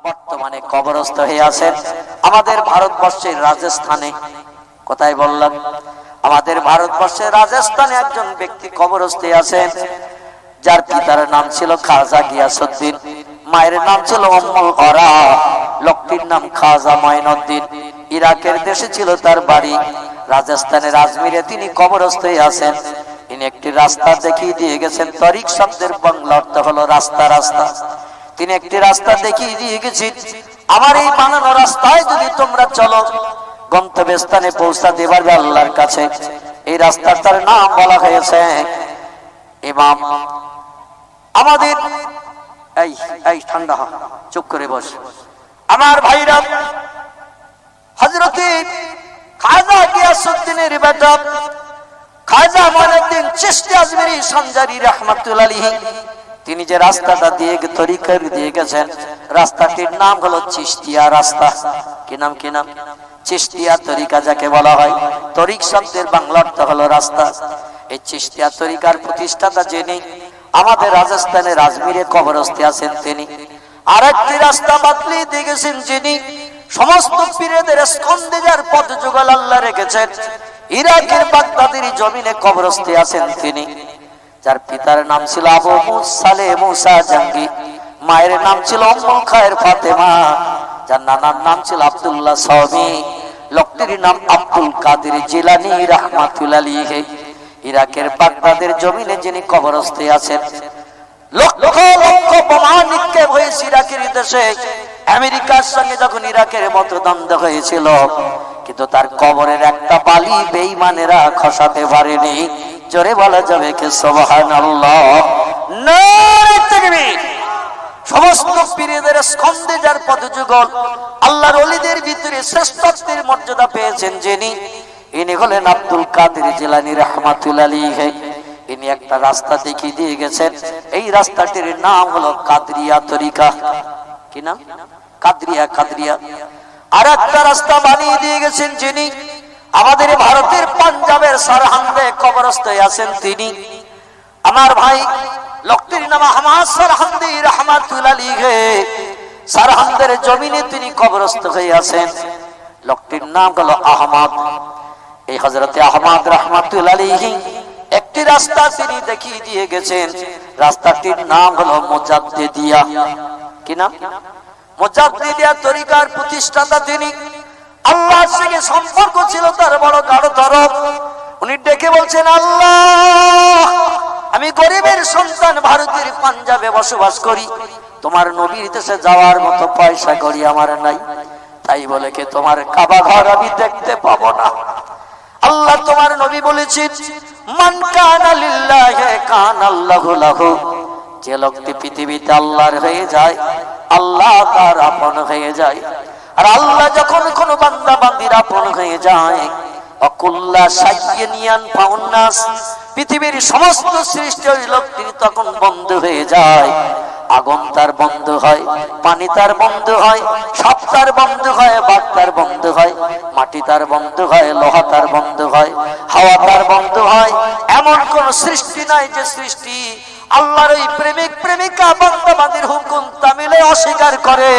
বর্তমানে কবরস্থ হয়ে আছেন আমাদের ভারতবর্ষের রাজস্থানে। কোথায় বললাম? আমাদের ভারতবর্ষের রাজস্থানে একজন ব্যক্তি কবরস্থ আছেন, যার পিতার নাম ছিল খাজা গিয়াসউদ্দিন, মায়ের নাম ছিল উম্মুল ওরা, লোকটির নাম খাজা মাইনুদ্দিন। ইরাকের দেশে ছিল তার বাড়ি, রাজস্থানের আজমিরে তিনি কবরস্থ আছেন। তিনি একটি রাস্তা দেখিয়ে দিয়ে গেছেন। তরিক শব্দের বাংলা অর্থ হলো রাস্তা। রাস্তা তিনি একটি রাস্তা দেখিয়ে দিয়ে গেছেন। আমার এই বানানো রাস্তায় যদি তোমরা চলো, গন্তব্যস্থানে পৌঁছাতে পারবে আল্লাহর কাছে। এই রাস্তাটার নাম বলা হয়েছে ইমাম আমাদের এই ঠান্ডা চুপ করে বস আমার ভাইরা, হযরতে খাজা গিয়াসউদ্দিনের বেটা খাজা মাইনুদ্দিন চিশতি আজমিরি সঞ্জারি রাহমাতুল্লাহ আলাইহি, তিনি যে রাস্তাটা দিয়ে তরিকার দিয়ে গেছেন, রাস্তাটির নাম হলো চিশতিয়া রাস্তা। কি নাম? কি নাম? চিশতিয়া তরিকা যাকে বলা হয়। তরিক শব্দের বাংলা অর্থ হলো রাস্তা। এই চিশতিয়া তরিকার প্রতিষ্ঠাতা যিনি, আমাদের রাজস্থানের আজমিরে কবরস্থ আছেন তিনি। আরেকটি রাস্তা বাতলিয়ে দিয়ে গেছেন যিনি, সমস্ত পীরদের স্কন্ধে যার পথ যুগল আল্লাহ রেখেছেন, ইরাকের বাগদাদের জমিনে কবরস্থ আছেন তিনি, যার পিতার নাম ছিল আবু মুসালে মুসা জাঙ্গি, মায়ের নাম ছিল উম্মুল খায়ের ফাতেমা, যার নানার নাম ছিল আব্দুল্লাহ সাওমি, লোকটির নাম আব্দুল কাদের জিলানী রাহমাতুল্লাহ আলাইহি। ইরাকের বাগদাদের জমিনে যিনি কবরস্থ আছেন, লক্ষ লক্ষ বোমা নিক্ষেপ হয়েছে ইরাকের দেশে। আমেরিকার সঙ্গে যখন ইরাকের মতো দ্বন্দ্ব হয়েছিল, কিন্তু তার কবরের একটা বালি বেঈমানেরা খসাতে পারেনি। জোরে বলা যাবে কি সুবহানাল্লাহ, নারে তাকবীর। সমস্ত পীরদের স্কন্ধে যার পদযুগল, আল্লাহর ওলিদের ভিতরে শ্রেষ্ঠত্বের মর্যাদা পেয়েছেন যিনি, ইনি হলেন আব্দুল কাদের জিলানী রাহমাতুল্লাহ আলাইহি। ইনি একটা রাস্তা দেখিয়ে দিয়ে গেছেন। এই রাস্তাটির নাম হলো কাদরিয়া তরিকা। কি নাম? কাদরিয়া। কাদরিয়া। আর একটা রাস্তা বানিয়ে দিয়ে গেছেন যিনি, আমাদের ভারতের পাঞ্জাবের সরহন্দে কবরস্থ আছেন তিনি। আমার ভাই, লোকটির নাম আহমদ সরহন্দি রাহমাতুল্লাহ আলাইহি। সরহন্দের জমিনে তিনি কবরস্থ হয়ে আছেন। লোকটির নাম হলো আহমদ। এই হযরতে আহমদ রাহমাতুল্লাহ আলাইহি একটি রাস্তা তিনি দেখিয়ে দিয়ে গেছেন। রাস্তাটির নাম হলো মুজাদ্দিদিয়া। কি নাম? মুজাদ্দিদিয়া তরিকার প্রতিষ্ঠাতা তিনি। আল্লাহর সঙ্গে সম্পর্ক ছিল তার বড় গাঢ়তর। উনি ডেকে বলছেন, আল্লাহ, আমি গরিবের সন্তান, ভারতের পাঞ্জাবে বসবাস করি, তোমার নবীর দেশে যাওয়ার মতো পয়সা করি আমার নাই, তাই বলে কি তোমার কাবা ঘর আমি দেখতে পাবো না? আল্লাহ তোমার নবী বলেছেন, মান কানা লিল্লাহি কানা আল্লাহু লাহু, যে লোকটি পৃথিবীতে আল্লাহর হয়ে যায়, আল্লাহ তার আপন হয়ে যায়। আর আল্লাহ যখন কোন বান্দা বান্দির আপন হয়ে যায়, অকুল্লা শাইয়ানিয়ান ফাউন্নাস, পৃথিবীর সমস্ত সৃষ্টি ওই লোকটির তখন বন্ধ হয়ে যায়। আগুন তার বন্ধ হয়, পানি তার বন্ধ হয়, সাপ তার বন্ধ হয়, বাঘ তার বন্ধ হয়, মাটি তার বন্ধ হয়, লোহা তার বন্ধ হয়, হাওয়া তার বন্ধ হয়। এমন কোন সৃষ্টি নাই যে সৃষ্টি আল্লাহর ওই প্রেমিক প্রেমিকা বান্দা বান্দির হুকুম তামিলে অস্বীকার করে।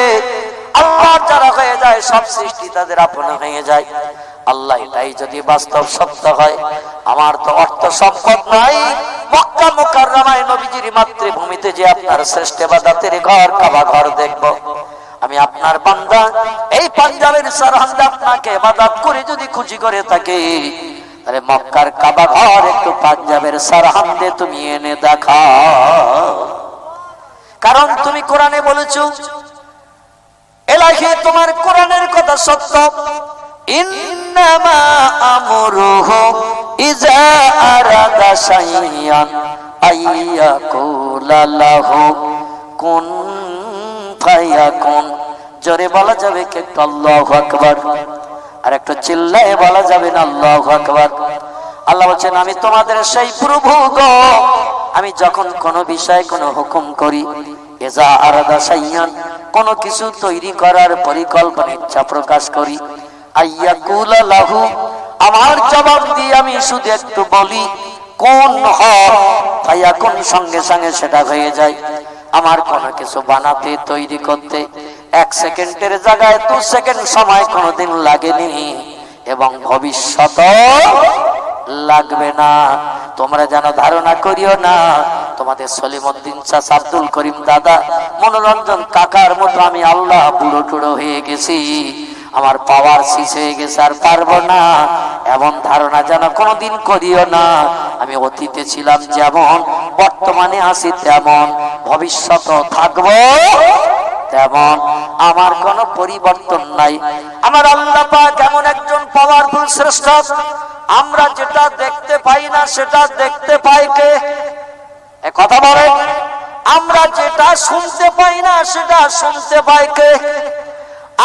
আল্লাহ যারা হয়ে যায়, সব সৃষ্টি তাদের আপন হয়ে যায়। আল্লাহ এটাই যদি বাস্তব সত্য হয়, আমার তো অর্থ সম্পদ নাই, মক্কা মুকাররমায় নবীজির মাতৃভূমিতে যে আপনার শ্রেষ্ঠ ইবাদতের ঘর কাবা ঘর দেখব। আমি আপনার বান্দা, এই পাঞ্জাবের সরহন্দে আপনাকে ইবাদত করে যদি খুশি করে থাকি, তাহলে মক্কার কাবা ঘর একটু পাঞ্জাবের সরহন্দে তুমি এনে দেখাও। কারণ তুমি কোরআনে বলেছো, এলাহি তোমার কোরআনের কথা সত্য, ইন্নামা আমরুহু ইযা আরাদা শাইয়ান আইয়াকুলা লাহু কুন ফায়াকুন। জোরে বলা যাবে কি আল্লাহু আকবার? আর একটু চিল্লায়ে বলা যাবে না আল্লাহু আকবার? আল্লাহ বলেন, আমি তোমাদের সেই প্রভু গো, আমি যখন কোন বিষয়ে কোন হুকুম করি, ইযা আরাদা শাইয়ান, কোন কিছু তৈরি করার পরিকল্পনা ইচ্ছা প্রকাশ করি, আইয়াকুলা লাহু, আমার জবাব দিয়ে আমি শুধু একটু বলি কোন হয়, ফায়াকুন, সঙ্গে সঙ্গে সেটা হয়ে যায়। আমার কোনো কিছু বানাতে, তৈরি করতে 1 সেকেন্ডের জায়গায় 2 সেকেন্ড সময় কোনোদিন লাগেনি এবং ভবিষ্যৎ লাগবে না। তোমরা যেন ধারণা করিও না তোমাদের সলিমউদ্দিন চাচা, আব্দুল করিম দাদা, মনোরঞ্জন কাকার মতো আমি আল্লাহ বুড়ো টুড়ো হয়ে গেছি, আমার পাওয়ার শেষ হয়ে গেছে, আর পারবো না, এমন ধারণা যেন কোনোদিন করিও না। আমি অতীতে ছিলাম যেমন, বর্তমানে আছি তেমন, ভবিষ্যৎ থাকবো তেমন, আমার কোনো পরিবর্তন নাই। আমার আল্লাহ পাক এমন একজন পাওয়ারফুল শ্রেষ্ঠ, আমরা যেটা দেখতে পাই না সেটা দেখতে পাই কে? কথা বলে। আমরা যেটা শুনতে পাই না সেটা শুনতে পাই কে?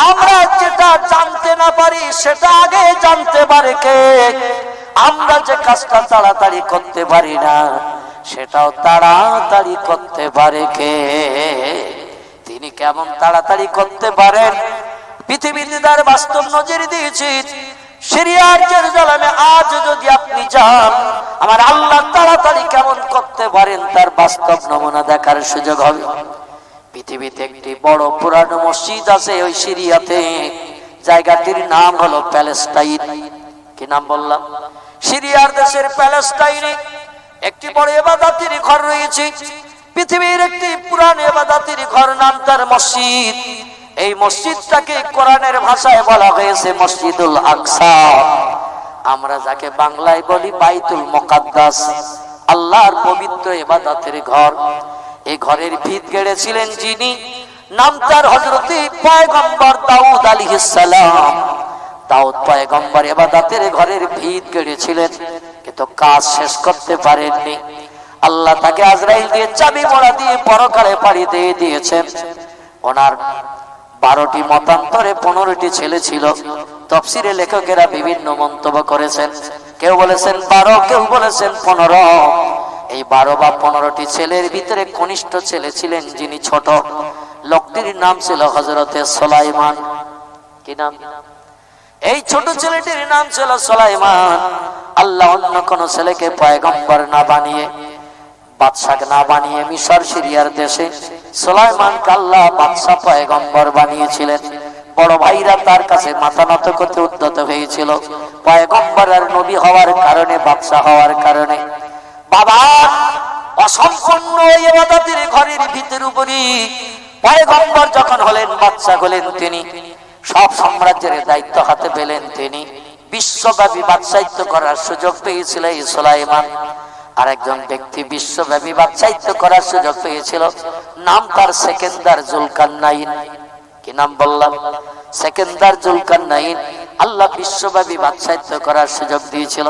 আমরা যেটা জানতে না পারি সেটা আগে জানতে পারে কে? আমরা যে কাজটা তাড়াতাড়ি করতে পারি না সেটাও তাড়াতাড়ি করতে পারে কে? তিনি কেমন তাড়াতাড়ি করতে পারেন পৃথিবীতে তার বাস্তব নজির দিয়েছি। সিরিয়ার জেরুজালেমে আজ যদি আপনি যান, আমার আল্লাহ তাড়াতাড়ি কেমন করতে পারেন তার বাস্তব নমুনা দেখার সুযোগ হবে। পৃথিবীতে একটি বড় পুরানো মসজিদ আছে ওই সিরিয়াতে, জায়গাটির নাম হলো প্যালেস্টাইন। কি নাম বললাম? সিরিয়ার দেশের প্যালেস্টাইনে একটি বড় ইবাদতের ঘর রয়েছে। পৃথিবীর একটি পুরানো ইবাদতের ঘর, নাম তার মসজিদ। এই মসজিদটাকে কোরআনের ভাষায় বলা হয়েছে মসজিদুল আকসা। আমরা যাকে বাংলায় বলি বাইতুল মুকাদ্দাস, আল্লাহর পবিত্র ইবাদতের ঘর। এই ঘরের ভিত গেড়েছিলেন যিনি, নাম তার হযরত পয়গম্বর দাউদ আলাইহিস সালাম। দাউদ পয়গম্বর ইবাদতের ঘরের ভিত গেড়েছিলেন, কিন্তু কাজ শেষ করতে পারেননি। আল্লাহ তাকে আজরাইল দিয়ে চাবি মোড়া দিয়ে পরকালে পাড়ি দিয়ে দিয়েছেন। ওনার 12টি মতান্তরে 15টি ছেলে ছিল। তাফসীরে লেখকেরা বিভিন্ন মন্তব্য করেছেন, কেউ বলেছেন 12, কেউ বলেছেন 15। এই 12 বা 15টি ছেলের ভিতরে কনিষ্ঠ ছেলে ছিলেন যিনি ছোট, লোকটির নাম ছিল হযরতে সুলাইমান। কি নাম? এই ছোট ছেলেটির নাম ছিল সুলাইমান। আল্লাহ অন্য কোন ছেলেকে পয়গম্বর না বানিয়ে, বাদশাহ না বানিয়ে মিশর সিরিয়ার দেশে সুলাইমানকে আল্লাহ বাদশাহ পয়গম্বর বানিয়েছিলেন। বড় ভাইরা তার কাছে মাথা নত করতে উদ্যত হয়েছিল, পয়গম্বর আর নবী হওয়ার কারণে, বাদশাহ হওয়ার কারণে। বাবা অসম্পূর্ণ ইবাদতের ঘরের ভিতর উপরই পয়গম্বর যখন হলেন, বাদশাহ হলেন তিনি, সব সাম্রাজ্যের দায়িত্ব হাতে পেলেন তিনি, বিশ্বব্যাপী বাদশাহিত্য করার সুযোগ পেয়েছিল এই সুলাইমান। আর একজন ব্যক্তি বিশ্বব্যাপী বাদশাহিত্য করার সুযোগ পেয়েছিল, নাম তার সেকেন্দার জুলকারনাইন। কি নাম বললাম? সেকেন্দার জুলকারনাইন। আল্লাহ বিশ্বব্যাপী বাদশাহিত্য করার সুযোগ দিয়েছিল।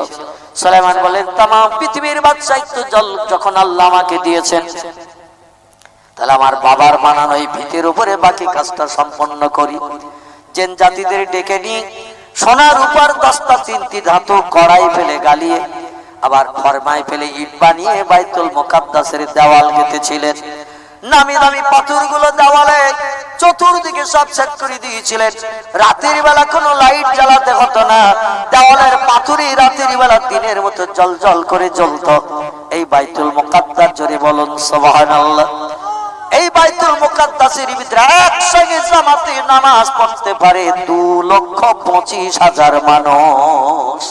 সুলাইমান বলেন, তামাম পৃথিবীর বাদশাহিত্য যখন আল্লাহ আমাকে দিয়েছেন, তাহলে আমার বাবার বানানো এই ভিতের উপরে বাকি কাজটা সম্পন্ন করি। জেন জাতিদের ডেকে নিয়ে সোনার উপর 10টা 3টি ধাতু কড়াই ফেলে গালিয়ে, আবার ফরমাই ফেলে ইট বানিয়ে বাইতুল মুকাদ্দাসের দেওয়াল গেঁথেছিলেন। নামি দামি পাথরগুলো দেওয়ালে চতুর্দিকে সব সেট করে দিয়েছিলেন। রাতের বেলা কোনো লাইট জ্বালাতে হতো না, দেওয়ালের পাথরই রাতের বেলা দিনের মতো জলজল করে জ্বলতো। এই বাইতুল মুকাদ্দাস, জোরে বলুন সুবহানাল্লাহ। এই বাইতুল মুকাদ্দাসের ভিতরে একসঙ্গে জামাতে নামাজ পড়তে পারে 2,25,000 মানুষ।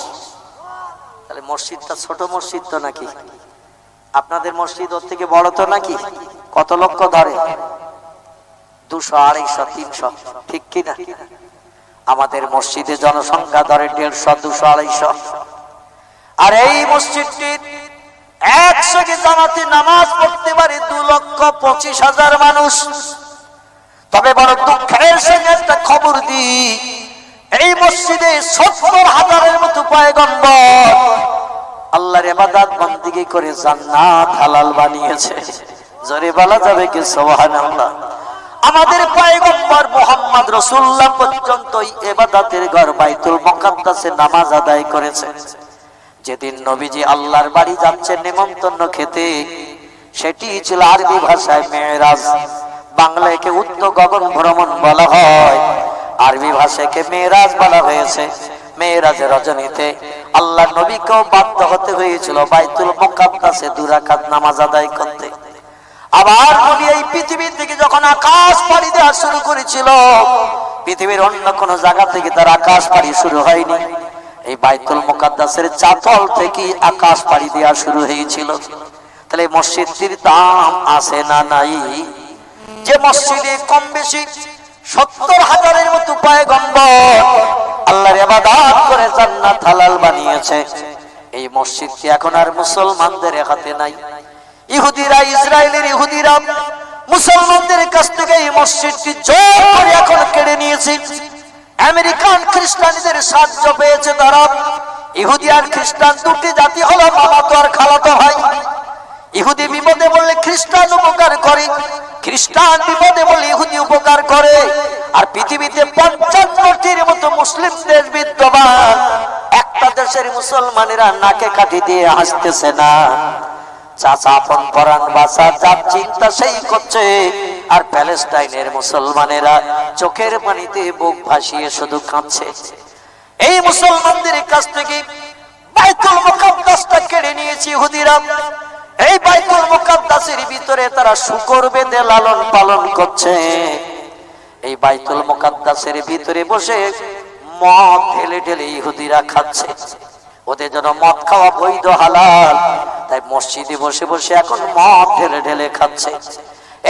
তাহলে মসজিদটা ছোট মসজিদ তো নাকি? আপনাদের মসজিদ ওর থেকে বড় তো নাকি? কত লক্ষ ধরে? 200, 250, 300, ঠিক কিনা? আমাদের মসজিদে জনসংখ্যা ধরে 150, 200, 250। আর এই মসজিদটির একসঙ্গে জামাতে নামাজ পড়তে পারে 2,25,000 মানুষ। তবে বড় দুঃখের সঙ্গে একটা খবর দিই, এই মসজিদে 70,000-এর মতো পয়গম্বর আল্লাহর ইবাদত বন্দেগী করে জান্নাত হালাল বানিয়েছে। জোরে বলা যাবে কি সুবহানাল্লাহ? আমাদের পয়গম্বর মুহাম্মদ রাসূলুল্লাহ পর্যন্ত ইবাদতের ঘর বাইতুল মুকাদ্দাসে নামাজ আদায় করেছে। যেদিন নবীজি আল্লাহর বাড়ি যাচ্ছেন নেমন্তন্ন খেতে, সেটি ছিল আরবি ভাষায় মেরাজ। বাংলায় কে উত্তর গগন ভ্রমণ বলা হয়, আরবি ভাষাকে মেরাজ বলা হয়েছে। মেরাজের রজনীতে আল্লাহ নবীকেও বাধ্য হতে হয়েছিল বাইতুল মুকাদ্দাসে 2 রাকাত নামাজ আদায় করতে। আবার নবী এই পৃথিবী থেকে যখন আকাশ পাড়ি দেওয়া শুরু করেছিল, পৃথিবীর অন্য কোন জায়গা থেকে তার আকাশ পাড়ি শুরু হয়নি, এই বাইতুল মুকাদ্দাসের চাতল থেকে আকাশ পাড়ি দেওয়া শুরু হয়েছিল। তাহলে মসজিদটির দাম আছে না নাই? যে মসজিদে কম বেশি 70,000-এর মতো পয়গম্বর আল্লাহর ইবাদত করে জান্নাত হালাল বানিয়েছে, এই মসজিদটি এখন আর মুসলমানদের হাতে নাই। ইহুদিরা, ইসরায়েলের ইহুদিরা মুসলমানদের কাছ থেকে এই মসজিদটি জোর করে এখন কেড়ে নিয়েছে। আমেরিকান খ্রিস্টানদের সাহায্য পেয়েছে তারা। ইহুদি আর খ্রিস্টান দুটি জাতি হলো মামাতো আর খালাতো ভাই। ইহুদি বিপদে বললে খ্রিস্টান উপকার করে, খ্রিস্টান বিপদে বললে ইহুদি উপকার করে। আর পৃথিবীতে 55টির মতো মুসলিম দেশ বিদ্যমান, একটা দেশের মুসলমানেরা নাকে কাঠি দিয়ে হাসতেছে না। চাচা আপন পরাণ বাঁচা যার চিন্তা সেই করছে, আর প্যালেস্টাইনের মুসলমানেরা চোখের পানিতে বুক ভাসিয়ে শুধু কাঁদছে। এই মুসলমানদের কাছ থেকে বাইতুল মুকাদ্দাসটা কেড়ে নিয়েছে ইহুদিরা। এই বাইতুল মুকাদ্দাসের ভিতরে তারা শূকর বেঁধে লালন পালন করছে। এই বাইতুল মুকাদ্দাসের ভিতরে বসে মদ ঢেলে ঢেলে ইহুদিরা খাচ্ছে। ওদের জন্য মদ খাওয়া বৈধ হালাল, তাই মসজিদে বসে বসে এখন মদ ঢেলে ঢেলে খাচ্ছে।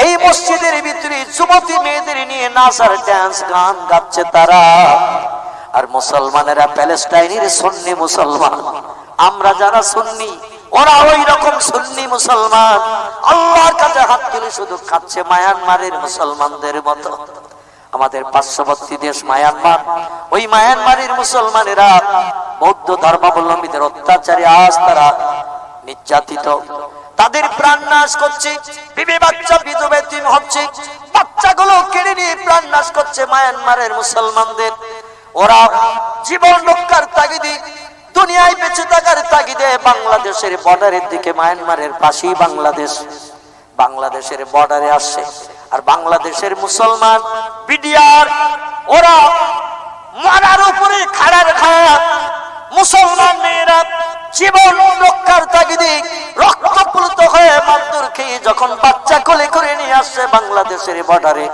এই মসজিদের ভিতরে যুবতী মেয়েদের নিয়ে নাচার ডান্স গান গাচ্ছে তারা। আর মুসলমানেরা প্যালেস্টাইনের সুন্নি মুসলমান, আমরা যারা সুন্নি ওরা ওই রকম সুন্নি মুসলমান, আল্লাহর কাছে হাত তুলে শুধু খাচ্ছে মায়ানমারের মুসলমানদের মতো। আমাদের পার্শ্ববর্তী দেশ মায়ানমার, ওই মায়ানমারের মুসলমানেরা বৌদ্ধ ধর্মাবলম্বীদের অত্যাচারে আজ তারা নির্যাতিত, তাদের প্রাণ নাশ করছে, বিবি বাচ্চা বিধবা এতিম হচ্ছে, বাচ্চাগুলো কেড়ে নিয়ে প্রাণ নাশ করছে মায়ানমারের মুসলমানদের। ওরা জীবন রক্ষার তাগিদে, দুনিয়ায় বেঁচে থাকার তাগিদে বাংলাদেশের বর্ডারের দিকে, মায়ানমারের পাশেই বাংলাদেশ, বাংলাদেশের বর্ডারে আসছে। আর বাংলাদেশের মুসলমান বিডিআর ওরা মারার উপরে খাড়ার খায়া মুসলমান মেয়েরা জীবন রক্ষার তাগিদে রক্তপ্লুত হয়ে মারধর খেয়ে যখন বাচ্চা কোলে করে নিয়ে আসছে বাংলাদেশের বর্ডারে,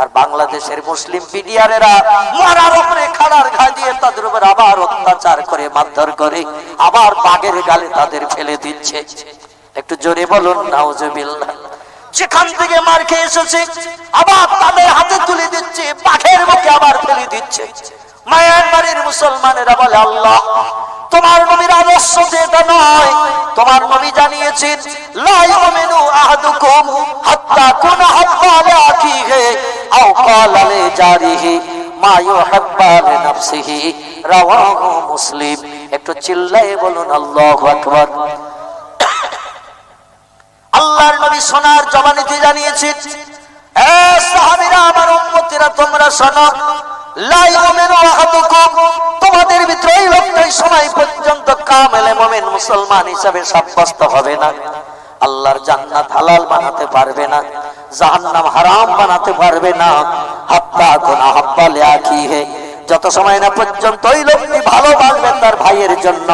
আর বাংলাদেশের মুসলিম বিডিআরেরা মারার উপরে খাড়ার ঘা দিয়ে তাদের উপর আবার অত্যাচার করে মারধর করে আবার বাঘের গালে তাদের ফেলে দিচ্ছে। একটু জোরে বলুন নাউজুবিল্লাহ। যেখান থেকে মার খেয়ে এসেছে আবার তাদের হাতে তুলে দিচ্ছে, বাঘের মুখে আবার ফেলে দিচ্ছে। মায়ানমারের মুসলমানেরা বলে আল্লাহ তোমার নবীর আদর্শ যেটা নয়, তোমার নবী জানিয়েছেন লা ইউমিনু আহাদুকুম হাত্তা কুনা হাব্বা লিআখিহি আও ক্বালা লিজারিহি মা ইউহিব্বু লিনাফসিহি, রাওয়াহু মুসলিম। একটু চিল্লায়ে বলুন আল্লাহু আকবার। আল্লাহর নবী সোনার জবানিতে জানিয়েছেন, এ সাহাবীরা আমার উম্মতিরা তোমরা শোনো, লা ইউমিনু আহাদুকুম, তোমাদের ভিতরে এই লোকটাই সময় পর্যন্ত কামেলে মুমিন মুসলমান হিসেবে সাব্যস্ত হবে না, আল্লাহর জান্নাত হালাল বানাতে পারবে না, জাহান্নাম হারাম বানাতে পারবে না, হাত্তা কুনা হাব্বা লিআখিহি, যত সময় না পর্যন্ত ওই লোকটি ভালোবাসবে তার ভাইয়ের জন্য,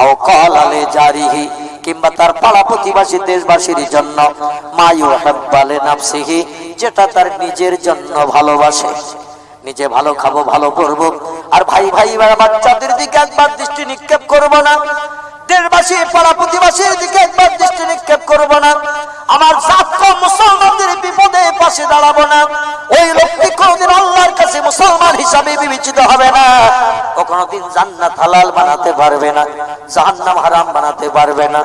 আও ক্বালা লিজারিহি, কিংবা তার পাড়া প্রতিবাসী দেশবাসীর জন্য, মা ইউহিব্বু লিনাফসিহি, যেটা তার নিজের জন্য ভালোবাসে। নিজে ভালো খাবো, ভালো পড়বো, আর ভাই ভাই বাচ্চাদের দিকে একবার দৃষ্টি নিক্ষেপ করবো না, দেশবাসী পাড়া প্রতিবাসীর দিকে একবার দৃষ্টি নিক্ষেপ করবো না, আমার জাতকে মুসলমানদের বিপদে পাশে দাঁড়াবো না, ওই লোকটি কোনদিন আল্লাহর কাছে মুসলমান হিসাবে বিবেচিত হবে না, কখনো দিন জান্নাত হালাল বানাতে পারবে না, জাহান্নাম হারাম বানাতে পারবে না।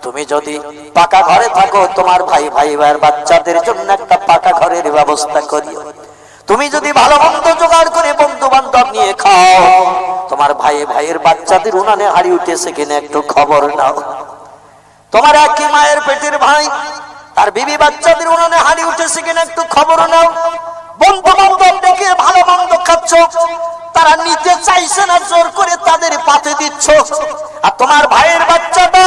তুমি যদি পাকা ঘরে থাকো, তোমার ভাই ভাই বাচ্চাদের জন্য একটা পাকা ঘরের ব্যবস্থা করিও। তুমি যদি ভালো মন্দ জোগাড় করে বন্ধু বান্ধব নিয়ে খাও, তোমার ভাই ভাইয়ের বাচ্চাদের উনানে হাড়ি উঠেছে কিনা একটু খবর নাও। তোমার একই মায়ের পেটের ভাই তার বিবি বাচ্চাদের উনানে হাড়ি উঠেছে কিনা একটু খবর নাও। বন্ধু বান্ধব ডেকে ভালো মন্দ খাচ্ছ, তারা নিতে চাইছে না, জোর করে তাদের পাতে দিচ্ছ। আর তোমার ভাইয়ের বাচ্চাটা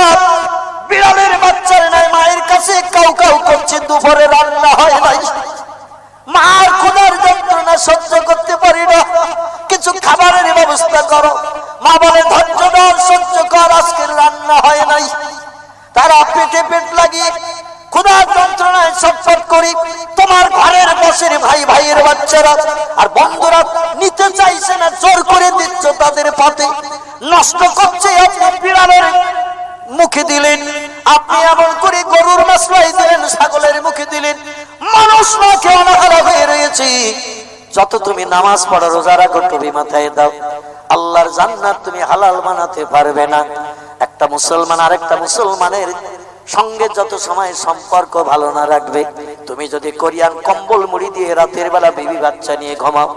বিড়ালের বাচ্চার নাই, মায়ের কাছে কাউ কাউ করছে, দুপুরে রান্না হয় নাই, মার ক্ষুধার যন্ত্রণা সহ্য করতে পারি না, কিছু খাবারের ব্যবস্থা করো। মা বলে ধৈর্য ধর, সহ্য কর, আজকের রান্না হয় নাই। তারা পেটে পেট লাগিয়ে ক্ষুধার বাচ্চারা আর বন্ধুরা নিতে চাইছে না, জোর করে দিচ্ছ তাদের পথে, নষ্ট করছে। আপনি বিড়ালের মুখে দিলেন, আপনি এমন করে গরুর মাসলাই দিলেন, ছাগলের মুখে দিলেন, মানুষ না খেয়ে অনাহারা হয়ে রয়েছে। যত তুমি নামাজ পড়ো, রোজা রাখো, টুপি মাথায় দাও, আল্লাহর জান্নাত তুমি হালাল বানাতে পারবে না। একটা মুসলমান আরেকটা মুসলমানের সঙ্গে যত সময় সম্পর্ক ভালো না রাখবে, তুমি যদি কোরিয়ান কম্বল মুড়ি দিয়ে রাতের বেলা বেবি বাচ্চা নিয়ে ঘুমাও,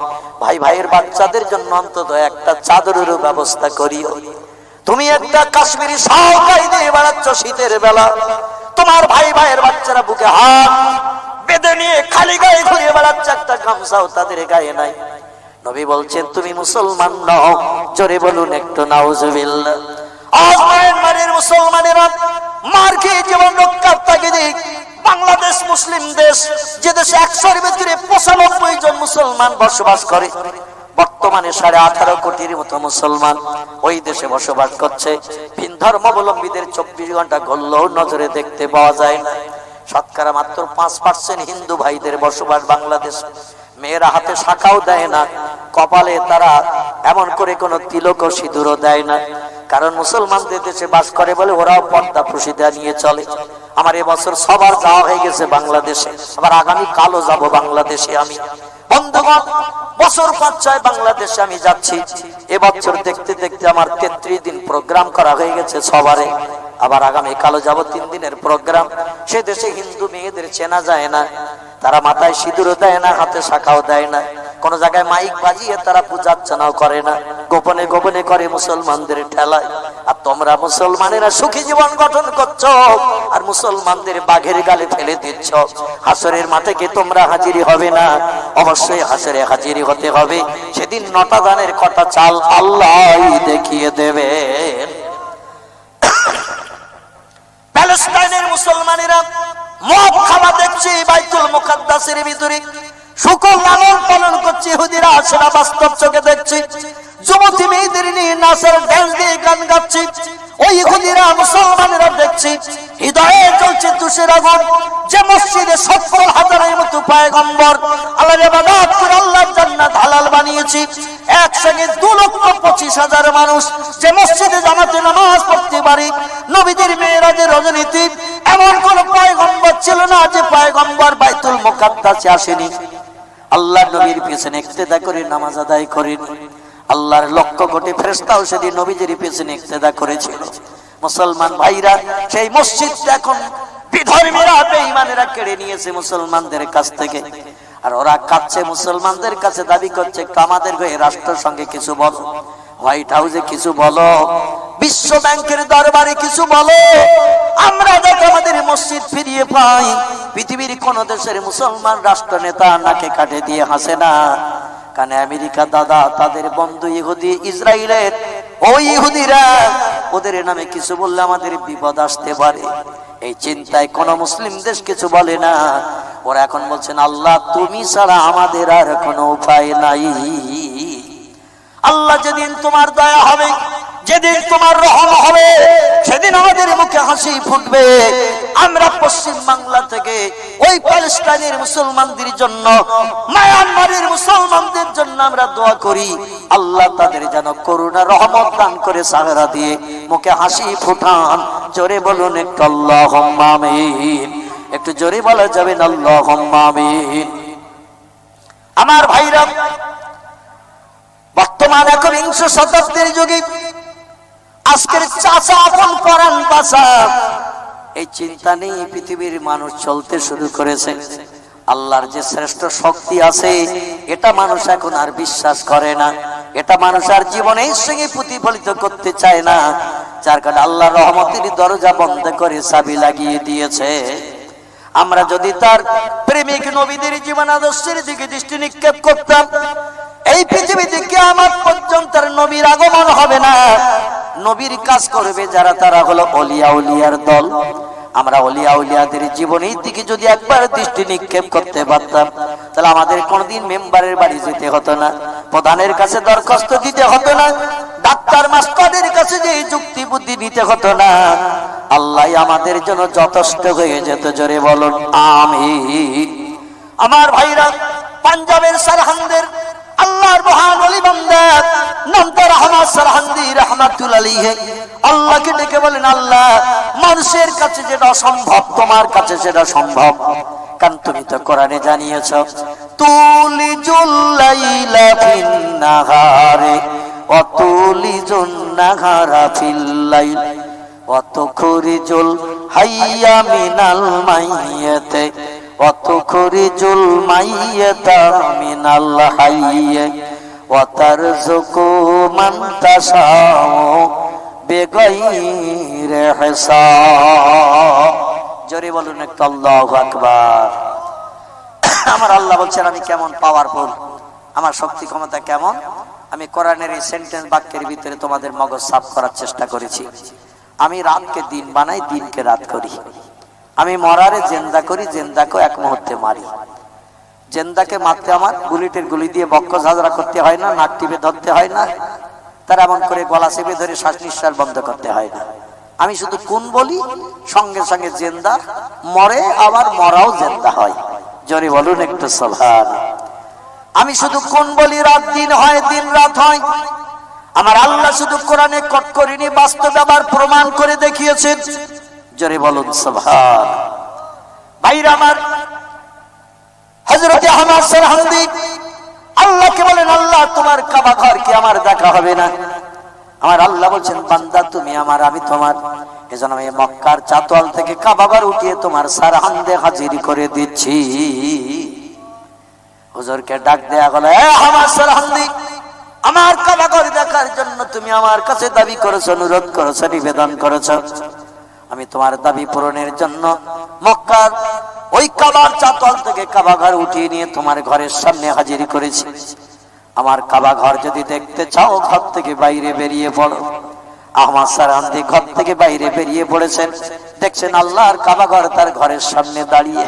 ভাই ভাইয়ের বাচ্চাদের জন্য অন্তত একটা চাদরেরও ব্যবস্থা করিও। তুমি একটা কাশ্মীরি শাল গায়ে দিয়ে বেড়াচ্ছ শীতের বেলা, তোমার ভাই ভাইয়ের বাচ্চারা বুকে হাত বেঁধে নিয়ে খালি গায়ে ঘুরে বেড়াচ্ছে, একটা গামছাও তাদের গায়ে নাই। নবী বলছেন তুমি মুসলমান নও, জোরে বলুন একটু নাউজুবিল্লাহ। আজ মায়ানমারের মুসলমানেরা মার খেয়ে জীবন রক্ষার তাগিদে বাংলাদেশ মুসলিম দেশ, যে দেশে 100-এর ভিতরে 95 জন মুসলমান বসবাস করে, বর্তমানে 18.5 কোটির মতো মুসলমান ওই দেশে বসবাস করছে। ভিন ধর্মাবলম্বীদের 24 ঘন্টা ঘুরলেও নজরে দেখতে পাওয়া যায় না। শতকরা মাত্র 5% হিন্দু ভাইদের বসবাস বাংলাদেশ। মেয়েরা হাতে শাখাও দেয় না, কপালে তারা এমন করে কোন তিলক ও সিঁদুরও দেয় না, কারণ মুসলমানদের দেশে বাস করে বলে ওরাও পর্দা প্রসিদ্ধা নিয়ে চলে। আমার এবছর সবার যাওয়া হয়ে গেছে বাংলাদেশে, আবার আগামী কালও যাব বাংলাদেশে। আমি বন্ধুগণ বছর 5-6 বাংলাদেশে আমি যাচ্ছি। এবছর দেখতে দেখতে আমার 33 দিন প্রোগ্রাম করা হয়ে গেছে সবারে, আবার আগামী কালও যাব 3 দিনের প্রোগ্রাম। সে দেশে হিন্দু মেয়েদের চেনা যায় না, তারা মাথায় সিঁদুরও দেয় না, হাতে শাখাও দেয় না, কোন জায়গায় মাইক বাজিয়ে তারা পূজা অর্চনাও করে না, গোপনে গোপনে করে মুসলমানদের ঠেলায়। আর তোমরা মুসলমানেরা সুখী জীবন গঠন করছো আর মুসলমানদের বাঘের গালে ফেলে দিচ্ছ। হাসরের মাঠে কি তোমরা হাজিরি হবে না? অবশ্যই হাসরে হাজিরি হতে হবে। সেদিন 9টা দানের কটা চাল আল্লাহ দেখিয়ে দেবেন। প্যালেস্টাইনের মুসলমানেরা মদ খাওয়া দেখছি বাইতুল মুকাদ্দাসের ভিতরে, শুকর লালন পালন করছে ইহুদিরা, সেটা বাস্তব চোখে দেখছি। যুবতী মেয়েদের নিয়ে নাচের ড্যান্স দিয়ে গান গাচ্ছে ওই ইহুদিরা, মুসলমানেরা দেখছি হৃদয়ে চলছে তুষের আগুন। যে মসজিদে 70,000-এর মতো পয়গম্বর আল্লাহর ইবাদত করে আল্লাহর জান্নাত হালাল বানিয়েছি, একসঙ্গে 2,25,000 মানুষ যে মসজিদে জামাতে নামাজ পড়তে পারে, নবীদের মেরাজের রজনীতি এমন কোন পয়গম্বর ছিল না যে পয়গম্বর বাইতুল মুকাদ্দাসে আসেনি। আল্লাহ নবীর পেছনে ইক্তেদা করে নামাজ আদায় করেন। আল্লাহর লক্ষ কোটি ফেরেশতাও সেদিন নবীজির পেছনে ইক্তেদা করেছিল। মুসলমান ভাইরা সেই মসজিদটা এখন বিধর্মীরা বেঈমানেরা কেড়ে নিয়েছে মুসলমানদের কাছ থেকে, আর ওরা কাচ্ছে মুসলমানদের কাছে, দাবি করছে আমাদের হয়ে রাষ্ট্রসংঘে কিছু বলো, হোয়াইট হাউসে কিছু বলো, বিশ্ব ব্যাংকের দরবারে কিছু বলো, আমরা যাতে আমাদের মসজিদ ফিরিয়ে পাই। পৃথিবীর কোন দেশের মুসলমান রাষ্ট্র নেতা নাকে কাটে দিয়ে হাসে না, কারণ আমেরিকা দাদা তাদের বন্ধু ইহুদি ইসরায়েলের ওই ইহুদিরা, ওদের নামে কিছু বললে আমাদের বিপদ আসতে পারে, এই চিন্তায় কোন মুসলিম দেশ কিছু বলে না। ওরা এখন বলছেন আল্লাহ তুমি ছাড়া আমাদের আর কোনো উপায় নাই। আল্লাহ যেদিন তোমার দয়া হবে, যেদিন তোমার রহম হবে, সেদিন আমাদের মুখে হাসি ফুটবে। আমরা পশ্চিম বাংলা থেকে ওই প্যালেস্টাইনের মুসলমানদের জন্য, মায়ানমারের মুসলমানদের জন্য আমরা দোয়া করি, আল্লাহ তাদের যেন করুণা রহমত দান করে সাহারা দিয়ে মুখে হাসি ফুটান। জোরে বলুন একটু আল্লাহুম্মা আমিন, একটু জোরে বলা যাবে না আল্লাহুম্মা আমিন। আমার ভাইরা, বর্তমান 21 শতাব্দীর যুগে আজকের চাচা আপন পরাণ বাঁচা, এই চিন্তা নিয়ে পৃথিবীর মানুষ চলতে শুরু করেছে। আল্লাহর যে শ্রেষ্ঠ শক্তি আছে এটা মানুষ এখন আর বিশ্বাস করে না, এটা মানুষ আর জীবনের সঙ্গে প্রতিফলিত করতে চায় না, যার কারণে আল্লাহর রহমতের দরজা বন্ধ করে চাবি লাগিয়ে দিয়েছে। আমরা যদি তার প্রেমিক নবীদের জীবন আদর্শের দিকে দৃষ্টি নিক্ষেপ করতাম, এই পৃথিবীতে কিয়ামত পর্যন্ত নবীর আগমন হবে না। নবীর কাজ করবে যারা, তারা হলো ওলিয়া উলিয়ার দল। আমরা ওলিয়া উলিয়াদের জীবনের দিকে যদি একবার দৃষ্টি নিক্ষেপ করতে পারতাম, তাহলে আমাদের কোনদিন মেম্বারের বাড়ি যেতে হতো না, প্রধানের কাছে দরখাস্ত দিতে হতো না, ডাক্তার মাস্টারের কাছে যে যুক্তি বুদ্ধি নিতে হতো না। আল্লাহ আমাদের জন্য যথেষ্ট হয়ে যেত। জোরে বলুন আমিন। আমার ভাইরা, পাঞ্জাবের সারহান্দের আল্লাহর মহান ওলি বান্দা নামটা রহমত সারহান্দি রাহমাতুল্লাহ আলাইহি আল্লাহকে ডেকে বলেন, আল্লাহ মানুষের কাছে যেটা অসম্ভব তোমার কাছে সেটা সম্ভব। কারণ তুমি তো কোরআনে জানিয়েছো, তুলিজুল লাইলা ফিন নাহারে ওয়া তুলিজুন নাহারা ফিল লাইল ওয়া তুখরিজুল হাইয়া মিনাল মাইয়াতি ওয়া তুখরিজুল মাইয়াতা মিনাল হাইয়্যি ওয়া তারযুকু মান তাশাউ বিগাইরি হিসাব। জোরে বলুন একটু আল্লাহু আকবার। আমার আল্লাহ বলছেন আমি কেমন পাওয়ারফুল, আমার শক্তি ক্ষমতা কেমন। আমি কোরআনের এই সেন্টেন্স বাক্যের ভিতরে তোমাদের মগজ সাফ করার চেষ্টা করেছি। আমি রাতকে দিন বানাই, দিনকে রাত করি। আমি মরারে জেন্দা করি, জেন্দাকে এক মুহূর্তে মারি। জেন্দাকে মারতে আমার বুলেটের গুলি দিয়ে বক্ষ ঝাঁঝরা করতে হয় না, নাক টিপে ধরতে হয় না, তার এমন করে গলা চেপে ধরে শ্বাস নিঃশ্বাস বন্ধ করতে হয় না। আমি শুধু কোন বলি, সঙ্গে সঙ্গে জেন্দা মরে, আবার মরাও জেন্দা হয়। জোরে বলুন একটু সুবহানাল্লাহ। আমি শুধু কোন বলি, রাত দিন হয়, দিন রাত হয়। আমার আল্লাহ শুধু কোরআনে কট করিনি, বাস্তবে আবার প্রমাণ করে দেখিয়েছেন। জোরে বলুন সুবহানাল্লাহ। ভাইরা আমার, হযরত আহমদ সারহান্দি আল্লাহকে বলেন, আল্লাহ তোমার কাবা ঘর কি আমার দেখা হবে না? আমার আল্লাহ বলছেন, বান্দা তুমি আমার, আমি তোমার। এজন্য আমি মক্কার চাতওয়াল থেকে কাবা ঘর উঠিয়ে তোমার সারহান্দে হাজির করে দিচ্ছি। হুজুরকে ডাক দেয়া হলো, এ আহমদ সারহান্দি, আমার কাবা ঘর দেখার জন্য তুমি আমার কাছে দাবি করেছো, অনুরোধ করেছো, নিবেদন করেছো। আমি তোমার দাবি পূরণের জন্য মক্কার ওই কাবার চাতওয়াল থেকে কাবা ঘর উঠিয়ে নিয়ে তোমার ঘরের সামনে হাজির করেছি। আমার কাবা ঘর যদি দেখতে চাও, ঘর থেকে বাইরে বেরিয়ে পড়ো। আহমদ সারহান্দি ঘর থেকে বাইরে বেরিয়ে পড়েছেন। দেখছেন আল্লাহর কাবা ঘর তার ঘরের সামনে দাঁড়িয়ে।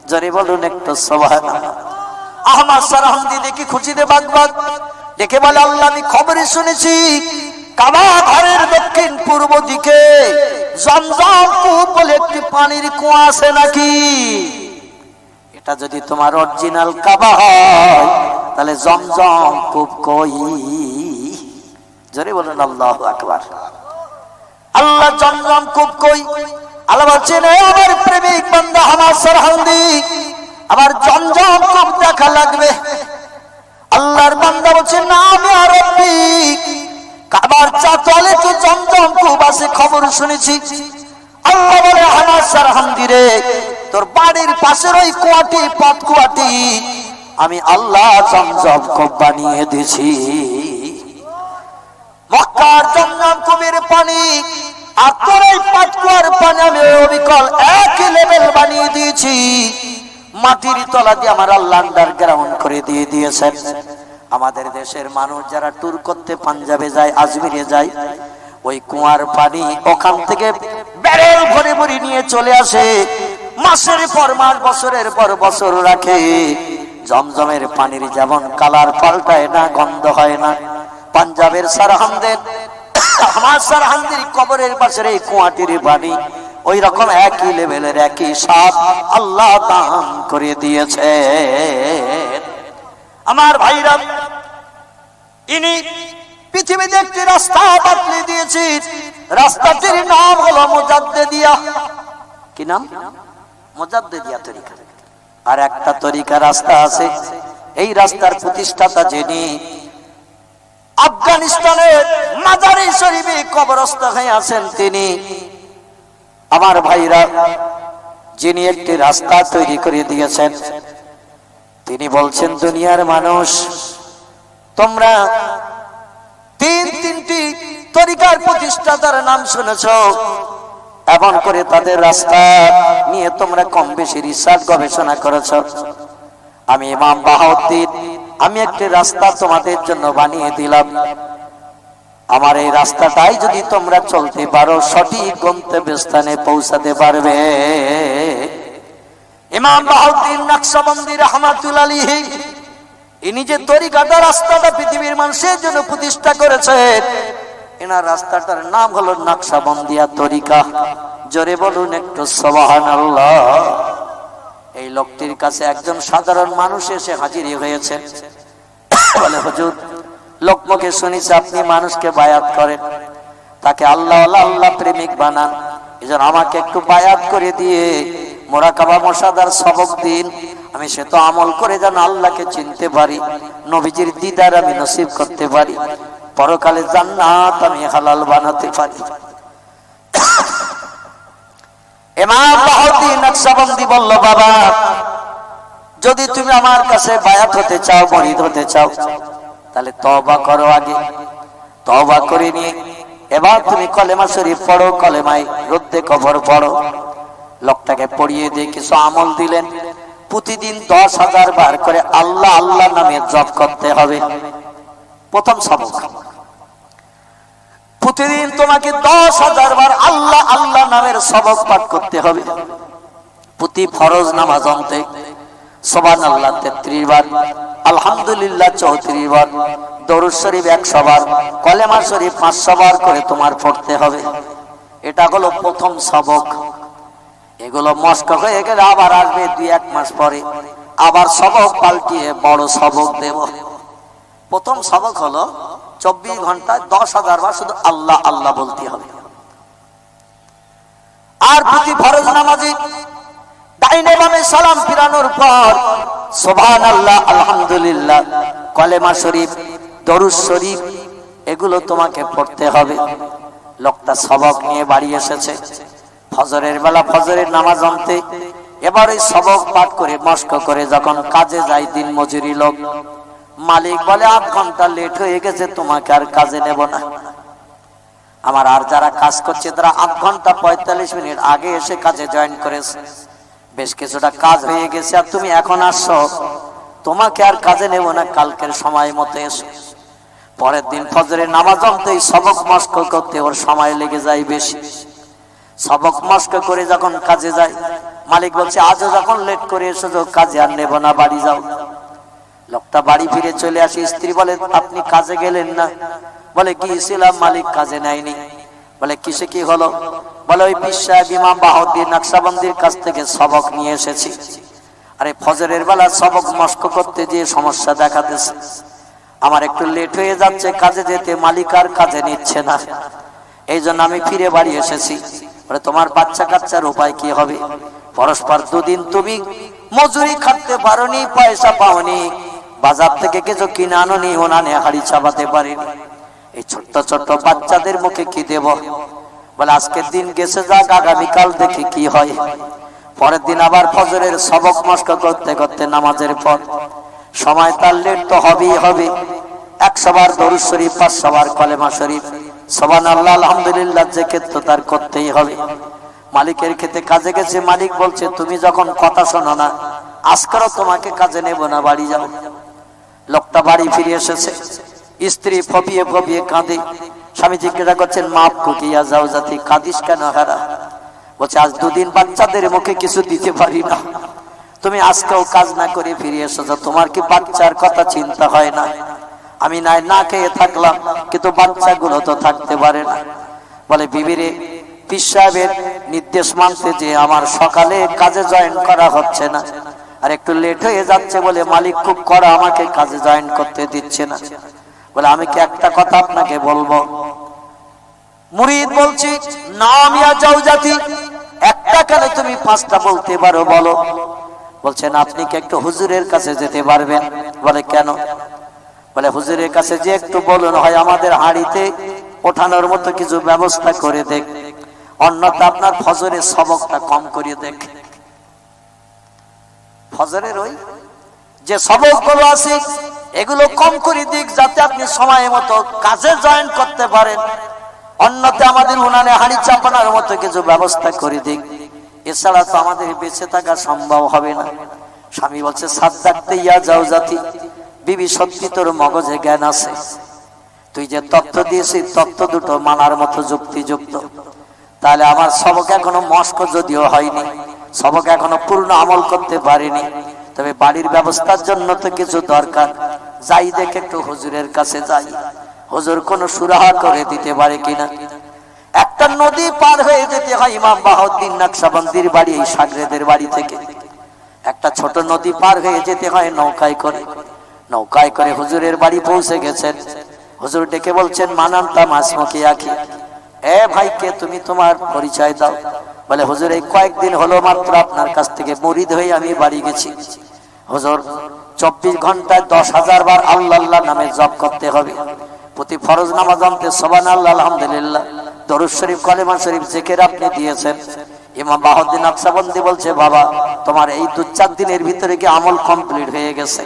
জোরে বলুন একটু সুবহানাল্লাহ। আহমদ সারহান্দি দেখি খুশিতে বাগবাগ, দেখে বলে, আল্লাহ আমি খবরে শুনেছি কাবা ঘরের দক্ষিণ পূর্ব দিকে জমজম কূপ বলে একটি পানির কুয়া আছে নাকি? এটা যদি তোমার অরিজিনাল কাবা হয়, তাহলে জমজম কূপ কই? জোরে বলুন আল্লাহু আকবার। আল্লাহ জমজম কূপ কই? আল্লাহ বলছেন, আমার প্রেমিক বান্দা আহমদ সারহান্দি, আমার জমজম কূপ দেখা লাগবে। আল্লাহর বান্দা বলছেন, না আমি আর কাবার চাতওয়ালে তো জমজম কূপ আছে, খবর শুনেছি। আল্লাহ বলে, আহমদ সারহান্দি রে, তোর বাড়ির পাশের ওই কুয়াটি, পথ কুয়াটি আমি আল্লাহ জমজম কূপ বানিয়ে দিয়েছি। মক্কার জমজম কূপের পানি আর তোর এই পথ কুয়ার পানি আমি অবিকল একই লেভেল বানিয়ে দিয়েছি। মাটির তলা দিয়ে আমার আল্লাহ আন্ডারগ্রাউন্ড করে দিয়ে দিয়েছেন। আমাদের দেশের মানুষ যারা ট্যুর করতে পাঞ্জাবে যায়, আজমিরে যায়, ওই কুয়ার পানি ওখান থেকে ব্যারেল ভরে ভরে নিয়ে চলে আসে। মাসের পর মাস, বছরের পর বছর রাখে। জমজমের পানির যেমন কালার পাল্টায় না, গন্ধ হয় না, পাঞ্জাবের সারহান্দের আহমদ সারহান্দির কবরের পাশের এই কুয়াটির পানি ওই রকম একই লেভেলের, একই স্বাদ আল্লাহ দান করে দিয়েছে। আমার ভাইরা, ইনি পৃথিবীতে একটি রাস্তা বাতলে দিয়েছি। রাস্তাটির নাম হলো মুজাদ্দিদিয়া। কি নাম? মুজাদ্দিদিয়া তরিকা। আর একটা তরিকা রাস্তা আছে, এই রাস্তার প্রতিষ্ঠাতা যিনি আফগানিস্তানের মাজারে শরীফে কবরস্থ হয়ে আছেন তিনি। আমার ভাইরা, যিনি একটি রাস্তা তৈরি করে দিয়েছেন, তিনি বলছেন, দুনিয়ার মানুষ তোমরা তিনটি তরিকার প্রতিষ্ঠাতার নাম শুনেছ, এমন করে তাদের রাস্তা নিয়ে তোমরা কম বেশি রিসার্চ গবেষণা করেছ। আমি ইমাম বাহাউদ্দিন, আমি একটি রাস্তা তোমাদের জন্য বানিয়ে দিলাম। আমার এই রাস্তাটাই যদি তোমরা চলতে পারো, সঠিক গন্তব্যস্থানে পৌঁছাতে পারবে। ইমাম বাহাউদ্দিন নকশবন্দি রাহমাতুল্লাহ আলাইহি, ইনি যে তরিকাটা রাস্তাটা পৃথিবীর মানুষের জন্য প্রতিষ্ঠা করেছেন, এনার রাস্তাটার নাম হলো নকশবন্দিয়া তরিকা। জোরে বলুন একটু সুবহানাল্লাহ। এই লোকটির কাছে একজন সাধারণ মানুষ এসে হাজির হয়েছেন। বলে, হুজুর, লোকমুখে শুনেছি আপনি মানুষকে বায়াত করেন, তাকে আল্লাহ আল্লাহ প্রেমিক বানান, এজন্য আমাকে একটু বায়াত করে দিয়ে মুরাকাবা মুশাহাদার সবক দিন, আমি সে তো আমল করে যেন আল্লাহকে চিনতে পারি, নবীজির দিদার আমি নসিব করতে পারি, পরকালে জান্নাত আমি হালাল বানাতে পারি। ইমাম বাহাউদ্দিন নকশবন্দি বলল, বাবা, যদি তুমি আমার কাছে বায়াত হতে চাও, মুরিদ হতে চাও, তাহলে তওবা করো। আগে তওবা করে নিয়ে এবার তুমি কলেমা শরীফ পড়ো, কলেমায় রদ্দে কবর পড়ো। লোকটাকে পড়িয়ে দিয়ে কিছু আমল দিলেন। প্রতিদিন 10,000 বার করে আল্লাহ আল্লাহ নামে জপ করতে হবে। প্রথম সবক, প্রতিদিন তোমাকে 10,000 বার আল্লাহ আল্লাহ নামের সবক পাঠ করতে হবে। প্রতি ফরজ নামাজ অন্তে সুবহানাল্লাহ 33 বার, আলহামদুলিল্লাহ 34 বার, দরুদ শরীফ 100 বার, কলেমা শরীফ 500 বার করে তোমার পড়তে হবে। এটা হলো প্রথম সবক। এগুলো মস্ক হয়ে গেলে আবার আসবে 2-1 মাস পরে, আবার সবক পাল্টিয়ে বড় সবক দেব। প্রথম সবক হলো 24 ঘন্টায় 10,000 বার শুধু আল্লাহ আল্লাহ বলতে হবে। আর প্রতি ফরজ নামাজি ডাইনে বামে সালাম ফিরানোর পর সুবহানাল্লাহ, আলহামদুলিল্লাহ, কলেমা শরীফ, দরুদ শরীফ এগুলো তোমাকে পড়তে হবে। লোকটা সবক নিয়ে বাড়ি এসেছে। ফজরের বেলা ফজরের নামাজ আনতে এবার এই সবক পাঠ করে মস্ক করে যখন কাজে যায়, দিন মজুরি লোক, মালিক বলে 8 ঘন্টা লেট হয়ে গেছে, তোমাকে আর কাজে নেব না। আমার আর যারা কাজ করছে তারা 8 ঘন্টা 45 মিনিট আগে এসে কাজে জয়েন করেছে। বেশ কিছুটা কাজ হয়ে গেছে আর তুমি এখন আসছো, তোমাকে আর কাজে নেব না, কালকের সময় মতো এসো। পরের দিন ফজরের নামাজ আনতে সবক মস্ক করতে ওর সময় লেগে যায় বেশি। সবক মস্ক করে যখন কাজে যায়, মালিক বলছে আজও যখন লেট করে এসেছো, কাজে আর নেব না, বাড়ি যাও। লোকটা বাড়ি ফিরে চলে আসে। স্ত্রী বলে, আপনি কাজে গেলেন না? বলে, গিয়েছিলাম, মালিক কাজে নেয়নি। বলে, কিসে কি হলো? বলে, ওই পীর সাহেব ইমাম বাহাউদ্দিন নকশবন্দির কাছ থেকে সবক নিয়ে এসেছি। আরে ফজরের বেলা সবক মস্ক করতে গিয়ে সমস্যা দেখাতেছে, আমার একটু লেট হয়ে যাচ্ছে কাজে যেতে, মালিক আর কাজে নিচ্ছে না, এই জন্য আমি ফিরে বাড়ি এসেছি। বলে, তোমার বাচ্চা কাচ্চার উপায় কি হবে? পরস্পর 2 দিন তুমি মজুরি খাটতে পারোনি, পয়সা পাওনি, বাজার থেকে কিছু কিনে আনোনি, ওনানে হাড়ি চাপাতে পারিনি, এই ছোট্ট ছোট্ট বাচ্চাদের মুখে কি দেব? বলে, আজকের দিন গেছে যাক, আগামীকাল দেখি কি হয়। পরের দিন আবার ফজরের সবক মস্ক করতে করতে নামাজের পর সময় তার লেট তো হবেই হবে। 100 বার দরুদ শরীফ, 500 বার কলেমা শরীফ, সুবহানাল্লাহ, আলহামদুলিল্লাহ জিকির তো তার করতেই হবে। মালিকের খেতে কাজে গেছে, মালিক বলছে তুমি যখন কথা শোনো না, আজকেও তোমাকে কাজে নেব না, বাড়ি যাও। লোকটা বাড়ি ফিরে এসেছে। স্ত্রী ফবিয়ে ফবিয়ে কাঁদে। স্বামী জিজ্ঞাসা করছেন, মাপ কুকিয়া যাও জাতি, কাঁদিস কেন হারা? বলছে, আজ 2 দিন বাচ্চাদের মুখে কিছু দিতে পারি না, তুমি আজকেও কাজ না করে ফিরে এসেছো, তোমার কি বাচ্চার কথা চিন্তা হয় না? আমি না খেয়ে থাকলাম, কিন্তু বাচ্চাগুলো তো থাকতে পারে না। বলে, বিবিরে, পীর সাহেবের নির্দেশ মানতে যে আমার সকালে কাজে জয়েন করা হচ্ছে না, আর একটু লেট হয়ে যাচ্ছে বলে মালিক খুব কড়া, আমাকে কাজে জয়েন করতে দিচ্ছে না। বলে, আমি কি একটা কথা আপনাকে বলবো? মুরিদ বলছি, না মিয়া যাও জাতি, একটা কেন তুমি 5টা বলতে পারো, বলো। বলছেন, আপনি কি একটু হুজুরের কাছে যেতে পারবেন? বলে, কেন? বলে, হুজুরের কাছে যে একটু বলুন, হয় আমাদের হাড়িতে ওঠানোর মতো কিছু ব্যবস্থা করে দেখ, অন্যথা আপনার ফজরের সবকটা কম করে দেখ। ফজরের ওই যে সবকগুলো আছে এগুলো কম করে দিক, যাতে আপনি সময় মতো কাজে জয়েন করতে পারেন, অন্যথা আমাদের উনানে হাড়ি চাপানোর মতো কিছু ব্যবস্থা করে দিক, এছাড়া তো আমাদের বেঁচে থাকা সম্ভব হবে না। স্বামী বলছে, সাদ্দাকতে ইয়া যাও জাতি, বিবি সত্যি তোর মগজে জ্ঞান আছে, তুই যে তত্ত্ব দিয়েছিস তত্ত্ব দুটো মানার মতো যুক্তিযুক্ত, তাহলে আমার সবক এখনো মস্ক যদিও হয়নি, সবক এখনো পূর্ণ আমল করতে পারিনি, তবে বাড়ির ব্যবস্থার জন্য তো কিছু দরকার, যাই দেখে একটু হুজুরের কাছে যাই, হুজুর কোন সুরাহা করে দিতে পারে কিনা। একটা নদী পার হয়ে যেতে হয় ইমাম বাহাউদ্দিন নকশবন্দির বাড়ি, এই সাগরেদের বাড়ি থেকে একটা ছোট নদী পার হয়ে যেতে হয় নৌকায় করে। নৌকায় করে হুজুরের বাড়ি পৌঁছে গেছেন। হুজুর ডেকে বলছেন, মানান্তা মাসমুখী আখি, এ ভাইকে তুমি তোমার পরিচয় দাও। বলে, হুজুর এই কয়েকদিন হলো মাত্র আপনার কাছ থেকে মুরিদ হয়ে আমি বাড়ি গেছি। হুজুর 24 ঘন্টায় 10,000 বার আল্লাহ আল্লাহ নামে জপ করতে হবে। প্রতি ফরজ নামাজ আনতে সুবহানাল্লাহ, আলহামদুলিল্লাহ, দরুদ শরীফ, কালেমা শরীফ, জিকির আপনি দিয়েছেন। ইমাম বাহাউদ্দিন নকশবন্দি বলছে, বাবা তোমার এই 2-4 দিনের ভিতরে কি আমল কমপ্লিট হয়ে গেছে?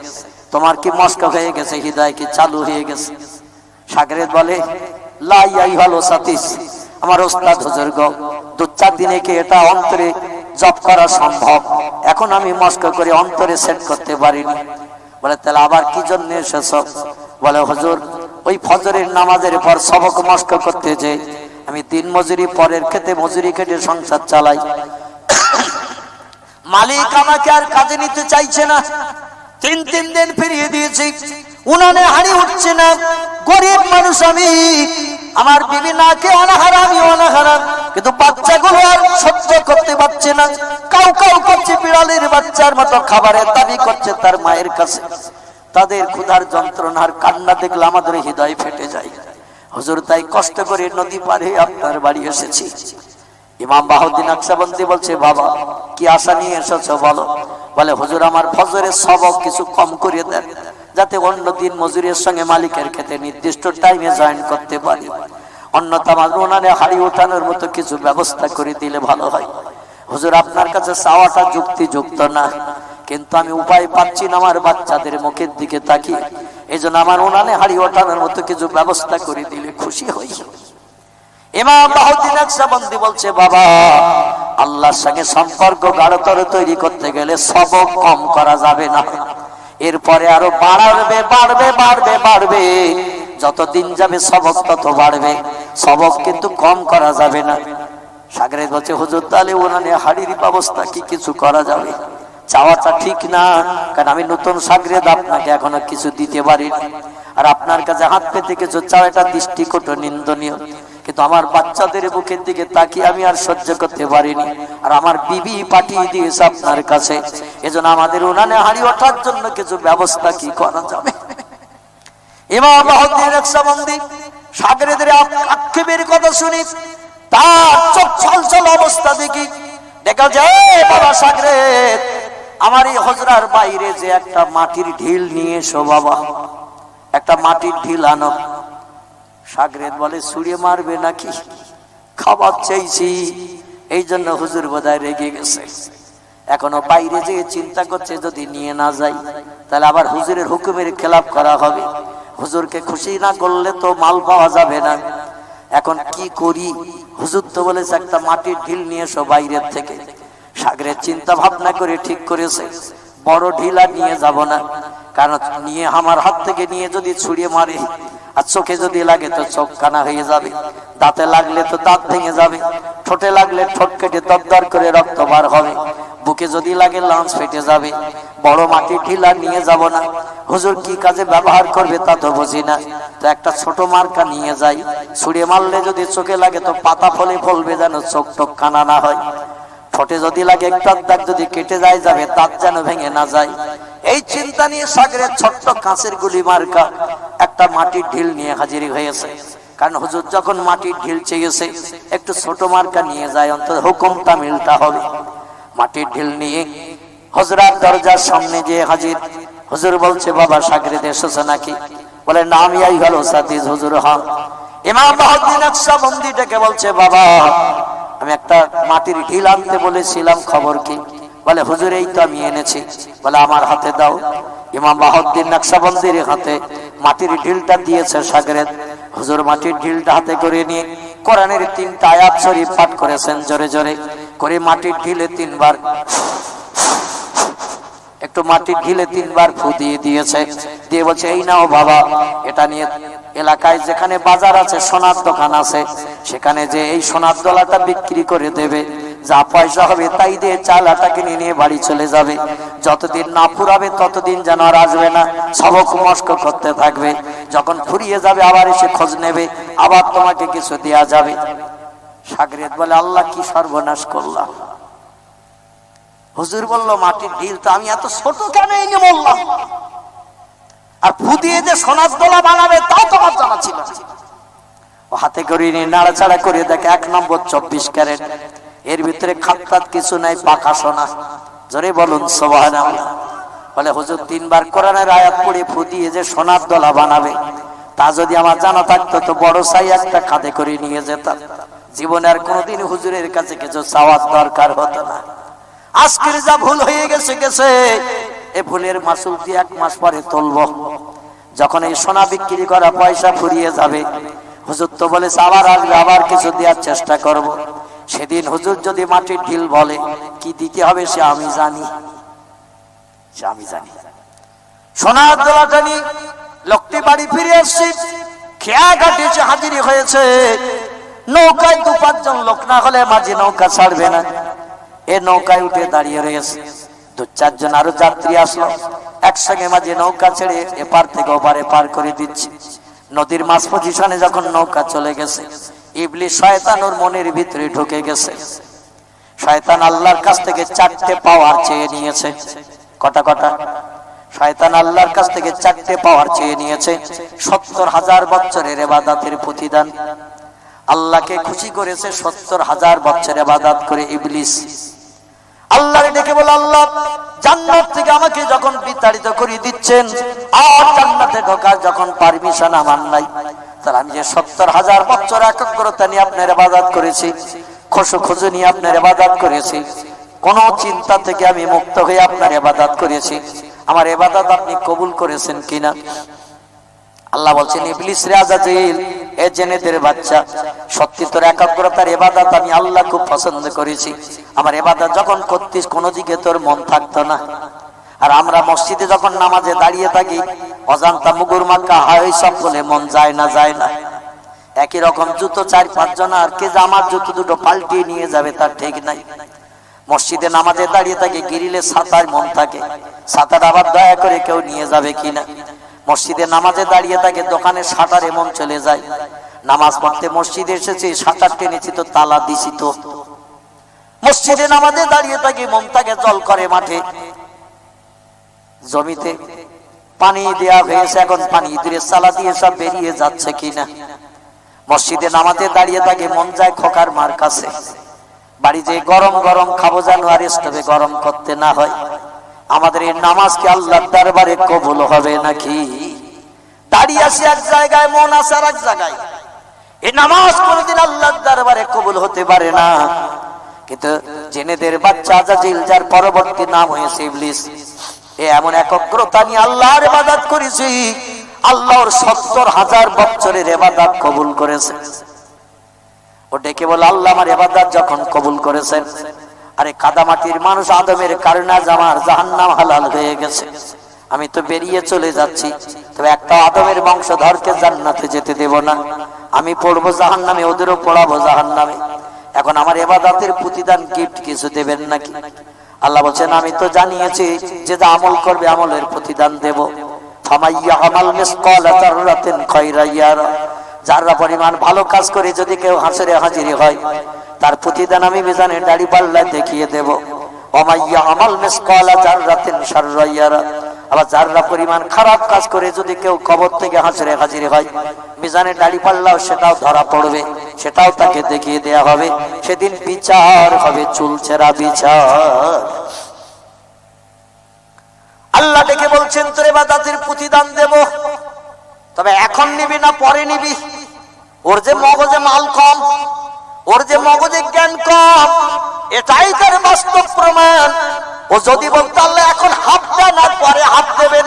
তোমার কি মস্ক হয়ে গেছে? হৃদয় কি চালু হয়ে গেছে? শাগরেদ বলে, লা ইয়াইহাল ওসাতিস, আমার ওস্তাদ হুজুর গো, 2-4 দিনে কি এটা অন্তরে জপ করা সম্ভব? এখন আমি মস্ক করে অন্তরে সেট করতে পারিনি। বলে, তাহলে আবার কি জন্য এসেছো? বলে, হুজুর ওই ফজরের নামাজের পর সবক মস্ক করতে যে আমি দিন মজুরি, পরের খেতে মজুরি কেটে সংসার চালাই। মালিক আমাকে আর কাজে নিতে চাইছে না। 3 দিন ফিরিয়ে দিয়েছি, উনানে হাড়ি উঠছে না। গরিব মানুষ আমি, আমার বিবি না কে অনাহার, আমি অনাহার, কিন্তু বাচ্চাগুলো আর সহ্য করতে পারছে না। কাউ কাউ করছে, বিড়ালের বাচ্চার মতো খাবারের দাবি করছে তার মায়ের কাছে। তাদের ক্ষুধার যন্ত্রণার কান্না দেখলে আমাদের হৃদয় ফেটে যায়। হুজুর তাই কষ্ট করে নদী পারে আপনার বাড়ি এসেছি। ইমাম বাহাউদ্দিন নকশবন্দি বলছে, বাবা কি আশা নিয়ে এসেছো বলো? বলে, হুজুর আমার ফজরের সবক কিছু কম করে দেন, যাতে অন্য দিন মজুরের সঙ্গে মালিকের খেতে নির্দিষ্ট টাইমে জয়েন করতে পারি। অন্যথা উনানে হাড়ি ওঠানোর মতো কিছু ব্যবস্থা করে দিলে ভালো হয়। হুজুর আপনার কাছে চাওয়াটা যুক্তিযুক্ত না, কিন্তু আমি উপায় পাচ্ছি না আমার বাচ্চাদের মুখের দিকে তাকিয়ে। এই জন্য আমার উনানে হাড়ি ওঠানোর মতো কিছু ব্যবস্থা করে দিলে খুশি হই। ইমাম বাহাউদ্দিন নকশবন্দি বলছে, বাবা আল্লাহর সঙ্গে সম্পর্ক গাঢ়তর তৈরি করতে গেলে সবক কম করা যাবে না। এরপরে আরো বাড়বে বাড়বে বাড়বে বাড়বে, যত দিন যাবে সবক তত বাড়বে। সবক কিন্তু কম করা যাবে না। শাগরেদ বলছে, হুজুর তাহলে উনানে হাড়ির ব্যবস্থা কি কিছু করা যাবে? চাওয়াটা ঠিক না, কারণ আমি নতুন শাগরেদ, আপনাকে এখনো কিছু দিতে পারিনি। আর আপনার কাছে হাত পেতে কিছু চাও, এটা দৃষ্টিকটু নিন্দনীয়। কিন্তু আমার বাচ্চাদের বুকের দিকে তাকিয়ে আমি আর সহ্য করতে পারিনি। আর আমার বিবি পাঠিয়ে দিয়েছে আপনার কাছে, এজন্য আমাদের উনানে হাড়ি ওঠার জন্য কিছু ব্যবস্থা কি করা যাবে? ইমাম বাহাউদ্দিন নকশবন্দি শাগরেদের আক্ষেপের কথা শুনি, তার চোখ ছলছল অবস্থা দেখি দেখা যায়, বাবা শাগরেদ আমার এই হজরার বাইরে যে একটা মাটির ঢিল নিয়ে এসো বাবা, একটা মাটির ঢিল আনো। শাগরেদ বলে, ছুঁড়ে মারবে নাকি? খাবার চাইছি, এই জন্য হুজুর বোধহয় রেগে গেছে। এখনো বাইরে যে চিন্তা করছে যদি নিয়ে না যাই তাহলে আবার হুজুরের হুকুমের খেলাপ করা হবে। হুজুরকে খুশি না করলে তো মাল পাওয়া যাবে না। এখন কি করি? হুজুর তো বলেছে একটা মাটির ঢিল নিয়ে এসো বাইরের থেকে। শাগরেদ চিন্তা ভাবনা করে ঠিক করেছে, বড় ঢিল আর নিয়ে যাব না, কারণ নিয়ে আমার হাত থেকে নিয়ে যদি ছুঁড়ে মারে আর চোখে যদি লাগে তো চোখ কানা হয়ে যাবে, দাঁতে লাগলে তো দাঁত ভেঙে যাবে, ঠোঁটে লাগলে ঠোঁট কেটে দরদর করে রক্ত বার হবে, বুকে যদি লাগে লাঞ্চ ফেটে যাবে। বড় মাটির ঢিল আর নিয়ে যাব না। হুজুর কি কাজে ব্যবহার করবে তা তো বুঝি না, তো একটা ছোট মার্কা নিয়ে যাই। ছুঁড়ে মারলে যদি চোখে লাগে তো পাতা ফলে ফলবে, যেন চোখ টোক কানা না হয়। ঠোঁটে যদি লাগে একটা দাগ যদি কেটে যায় যাবে, দাঁত যেন ভেঙে না যায়। এই চিন্তা নিয়ে শাগরেদ ছোট্ট কাঁচের গুলি মার্কা একটা মাটির ঢিল নিয়ে হাজির হয়েছে। কারণ হুজুর যখন মাটির ঢিল চেয়েছে, একটু ছোট মার্কা নিয়ে যায়, অন্তত হুকুমটা মিলটা হবে। মাটির ঢিল নিয়ে হজরার দরজার সামনে যে হাজির। হুজুর বলছে, বাবা শাগরেদ এসেছে নাকি? বলে, নাম ইয়াই হলো সাতিজ হুজুর। হ্যাঁ। ইমাম বাহাউদ্দিন নকশবন্দি ডেকে বলছে, বাবা আমি একটা মাটির ঢিল আনতে বলেছিলাম, খবর কি? বলে, হুজুর এই তো আমি এনেছি। বলে, আমার হাতে দাও। ইমাম বাহাউদ্দিন নকশবন্দির হাতে মাটির ঢিলটা দিয়েছে শাগরেদ। হুজুর মাটির ঢিলটা হাতে করে নিয়ে কোরআনের 3টা আয়াত শরীফ পাঠ করেছেন জোরে জোরে করে। মাটির ঢিলে 3 বার, একটু মাটির ঢিলে 3 বার ফু দিয়ে দিয়েছে। দিয়ে বলছে, এই নাও বাবা, এটা নিয়ে এলাকায় যেখানে বাজার আছে, সোনার দোকান আছে, সেখানে যে এই সোনার দোলাটা বিক্রি করে দেবে। যা পয়সা হবে তাই দিয়ে চাল আটা কিনে নিয়ে বাড়ি চলে যাবে। যতদিন না ফুরাবে ততদিন যেন আর আসবে না, সবক মস্ক করতে থাকবে। যখন ফুরিয়ে যাবে আবার এসে খোঁজ নেবে, আবার তোমাকে কিছু দেয়া যাবে। শাগরেদ বলে, আল্লাহ কি সর্বনাশ করলাম! হুজুর বলল মাটির ঢিল তো আমি এত ছোট কেন এনে বললাম, আর ফু দিয়ে যে সোনার দোলা বানাবে তাও তো আমার জানা ছিল না। ও হাতে করে নিয়ে নাড়াচাড়া করে দেখে 1 নম্বর 24 ক্যারেট, এর ভিতরে খাতখাত কিছু নাই, পাকা সোনা। জোরে বলুন সুবহানাল্লাহ। বলে হুজুর 3 বার কোরআনের আয়াত পড়ে ফু দিয়ে যে সোনার দোলা বানাবে তা যদি আমার জানা থাকতো তো বড় সাই একটা কাঁধে করে নিয়ে যেতাম, জীবনে আর কোনোদিন হুজুরের কাছে কিছু চাওয়ার দরকার হতো না। আজকের যা ভুল হয়ে গেছে গেছে, এ ভুলের মাসুল দিয়ে 1 মাস পরে তুলবো। যখন এই সোনা বিক্রি করা পয়সা ফুরিয়ে যাবে, হুজুর তো বলেছে আবার আসবে, আবার কিছু দেওয়ার চেষ্টা করব। সেদিন হুজুর যদি মাটির ঢিল বলে কি দিতে হবে সে আমি জানি, সে আমি জানি। সোনার দোলাটা নিয়ে লোকটি বাড়ি ফিরে আসছে, খেয়া ঘাটিছে, হাজিরি হয়েছে। নৌকায় 2-5 জন লোক না হলে মাঝি নৌকা ছাড়বে না। এ নৌকায় উঠে দাঁড়িয়ে রয়েছে, 2-4 জন আরো যাত্রী আসলো, একসঙ্গে মাঝি নৌকা ছেড়ে এপার থেকে ওপারে পার করে দিচ্ছে। নদীর মাঝ পজিশনে যখন নৌকা চলে গেছে, ইবলিস শয়তান ওর মনের ভিতরে ঢুকে গেছে। শয়তান আল্লাহর কাছ থেকে 4টে পাওয়ার চেয়ে নিয়েছে। কটা? শয়তান আল্লাহর কাছ থেকে 4টে পাওয়ার চেয়ে নিয়েছে। 70,000 বছরের ইবাদতের প্রতিদান। আল্লাহকে খুশি করেছে 70,000 বছর ইবাদত করে ইবলিস। আল্লাহরে ডেকে বলে, আল্লাহ জান্নাত থেকে আমাকে যখন বিতাড়িত করে দিচ্ছেন আর জান্নাতে ঢোকার যখন পারমিশন আমার নাই, তাহলে আমি যে 70,000 বছর একাগ্রতা নিয়ে আপনার ইবাদত করেছি, খুশু নিয়ে আপনার ইবাদত করেছি, কোন চিন্তা থেকে আমি মুক্ত হয়ে আপনার ইবাদত করেছি, আমার ইবাদত আপনি কবুল করেছেন কিনা? আল্লাহ বলছেন, ইবলিস রে আজাজিল, এ জেনেদের বাচ্চা, সত্যি তোর একাগ্রতার ইবাদত আমি আল্লাহ খুব পছন্দ করেছি। আমার ইবাদত যখন করতিস কোন দিকে তোর মন থাকতো না। আর আমরা মসজিদে যখন নামাজে দাঁড়িয়ে থাকি অজান্তা মুগুর মাক্কা হয় সব বলে মন যায় না। একই রকম জুতো 4-5 জন, আর কে যে আমার জুতো দুটো পাল্টিয়ে নিয়ে যাবে তার ঠিক নাই। মসজিদে নামাজে দাঁড়িয়ে থাকি গিরিলে ছাতার মন থাকে, ছাতাটা আবার দয়া করে কেউ নিয়ে যাবে কিনা। মসজিদে নামাজে দাঁড়িয়ে থাকে দোকানে শাটারে মন চলে যায়। নামাজ পড়তে মসজিদে এসেছি, শাটার টেনেছি তো তালা দিছি তো। মসজিদে নামাজে দাঁড়িয়ে থাকি মন থাকে জল করে মাঠে, জমিতে পানি দেয়া হয়েছে, এখন পানি দূরে চালা দিয়ে সব বেরিয়ে যাচ্ছে কিনা। মসজিদে নামাজে দাঁড়িয়ে থাকে মন যায় খোকার মার কাছে, বাড়ি যে গরম গরম খাবো যেন আর স্টোভে গরম করতে না হয়। আমাদের এই নামাজ কি আল্লাহর দরবারে কবুল হবে নাকি? দাঁড়িয়ে আছি এক জায়গায়, মন আছে আর এক জায়গায়। এই নামাজ কোনদিন আল্লাহর দরবারে কবুল হতে পারে না। কিন্তু জেনেদের বাচ্চা আজাজিল, যার পরবর্তী নাম হয়েছে ইবলিস, এ এমন একাগ্রতা নিয়ে আল্লাহর ইবাদত করেছি, আল্লাহর 70,000 বছরের ইবাদত কবুল করেছে। ও ডেকে বলে, আল্লাহ আমার ইবাদত যখন কবুল করেছেন, আরে কাদামাটির মানুষ আদমের কারণে আমার জাহান্নাম হালাল হয়ে গেছে, আমি তো বেরিয়ে চলে যাচ্ছি, তবে একটা আদমের বংশধরকে জান্নাতে যেতে দেব না, আমি পড়বো জাহান্নামে, ওদেরও পড়াবো জাহান্নামে। এখন আমার ইবাদতের প্রতিদান গিফট কিছু দেবেন নাকি? আল্লাহ বলছেন, আমি তো জানিয়েছি যে যা আমল করবে আমলের প্রতিদান দেব। ফামাইয়া আমাল মিসকাল যাররাতিন খায়রা ইয়ারা, যারা পরিমাণ ভালো কাজ করে যদি কেউ হাসরে হাজিরি হয় তার প্রতিদান আমি মিজানের দাড়ি পাল্লায় দেখিয়ে দেব। ওমাইয়া আমাল মিসকাল যাররাতিন শাররা ইয়ারা, আবার যারা পরিমাণ খারাপ কাজ করে যদি কেউ কবর থেকে হাসরে হাজিরি হয় মিজানের দাড়ি পাল্লাও সেটাও ধরা পড়বে, সেটাও তাকে দেখিয়ে দেয়া হবে। সেদিন বিচার হবে চুলচেরা বিচার। আল্লাহ ডেকে বলছেন, তোর ইবাদতের প্রতিদান দেব, তবে এখন নিবি না পরে নিবি? ওর যে মগজে মাল কম, ওর যে মগজে জ্ঞান কম, এটাই তার বাস্তব প্রমাণ। ও যদি বলতো আল্লাহ এখন হাত দেন আর পরে হাত দেবেন,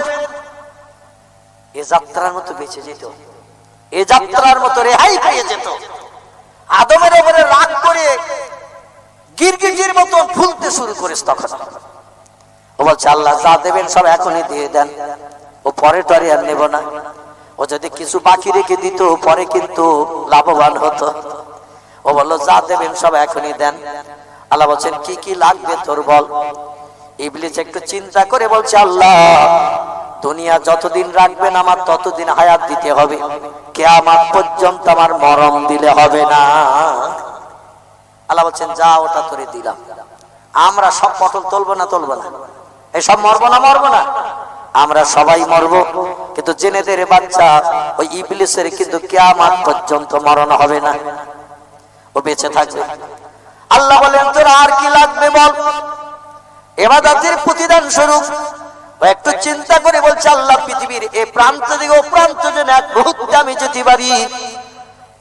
এ যাত্রার মতো বেঁচে যেত, এ যাত্রার মতো রেহাই পেয়ে যেত। আদমের উপরে রাগ করে গিরগিটির মতো ফুলতে শুরু করেছে। তখন ও বলছে, আল্লাহ যা দেবেন সব এখনই দিয়ে দেন, ও পরে টরে আর নেব না। ও যদি কিছু বাকি রেখে দিত পরে কিন্তু লাভবান হতো। ও বললো, যা দেবেন সব এখনই দেন। আল্লাহ বলছেন, কি কি লাগবে তোর বল। ইবলিস একটু চিন্তা করে বলছে, আল্লাহ দুনিয়া যতদিন রাখবেন আমার ততদিন হায়াত দিতে হবে, কিয়ামত পর্যন্ত আমার মরণ দিলে হবে না। আল্লাহ বলছেন, যা ওটা তোরে দিলাম। আমরা সব পটল তুলবো না এসব মরবো না আমরা সবাই মরবো, কিন্তু জেনেদের বাচ্চা ওই ইবলিসের কিন্তু কিয়ামত পর্যন্ত মরণ হবে না, ও বেঁচে থাকবে। আল্লাহ বলেন তোর আর কি লাগবে বল, ইবাদতের প্রতিদান স্বরূপ। ও একটু চিন্তা করে বলছে আল্লাহ পৃথিবীর এ প্রান্ত থেকে ও প্রান্ত যেন এক মুহূর্তে আমি যেতে পারি,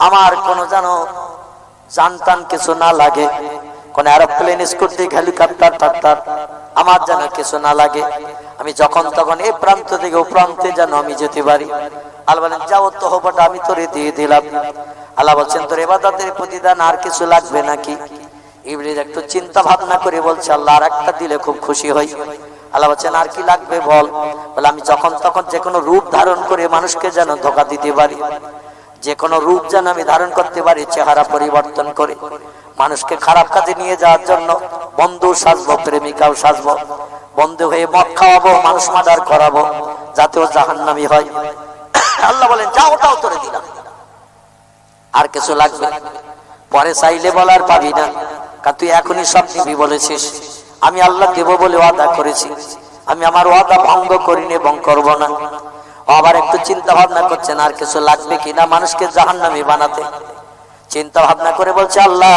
আমার কোনো যেন জানতাম কিছু না লাগে, কোন এরোপ্লেন স্কুটি হেলিকপ্টার টাটার আমার যেন কিছু না লাগে, আমি যখন তখন এই প্রান্ত থেকে ও প্রান্তে যেন আমি যেতে পারি। আল্লাহ বলেন যাও তহবাটা আমি তোরে দিয়ে দিলাম। আল্লাহ বলছেন তোর ইবাদতের প্রতিদান আর কিছু লাগবে নাকি? ইবলিস একটু চিন্তা ভাবনা করে বলছে আল্লাহ আর একটা দিলে খুব খুশি হই। আল্লাহ বলছেন আর কি লাগবে বল? বলে আমি যখন তখন যে কোনো রূপ ধারণ করে মানুষকে যেন ধোঁকা দিতে পারি, যে কোনো রূপ যেন আমি ধারণ করতে পারি, চেহারা পরিবর্তন করে মানুষকে খারাপ কাজে নিয়ে যাওয়ার জন্য বন্ধু সাজবো, প্রেমিকাও সাজবো, বন্ধু হয়ে মদ খাওয়াবো, মানুষ মার্ডার করাবো, যাতে ও জাহান্নামী হয়। আল্লাহ বলেন যা ওটাও তোরে দিলাম, আর কিছু লাগবে? পরে চাইলে বলার পাবি না, কারণ তুই এখনই সব নিবি বলেছিস। আমি আল্লাহ দেব বলে ওয়াদা করেছি, আমি আমার ওয়াদা ভঙ্গ করিনি এবং করব না। আবার একটু চিন্তা ভাবনা করছেন আর কিছু লাগবে কিনা মানুষকে জাহান্নামী বানাতে। চিন্তা ভাবনা করে বলছে আল্লাহ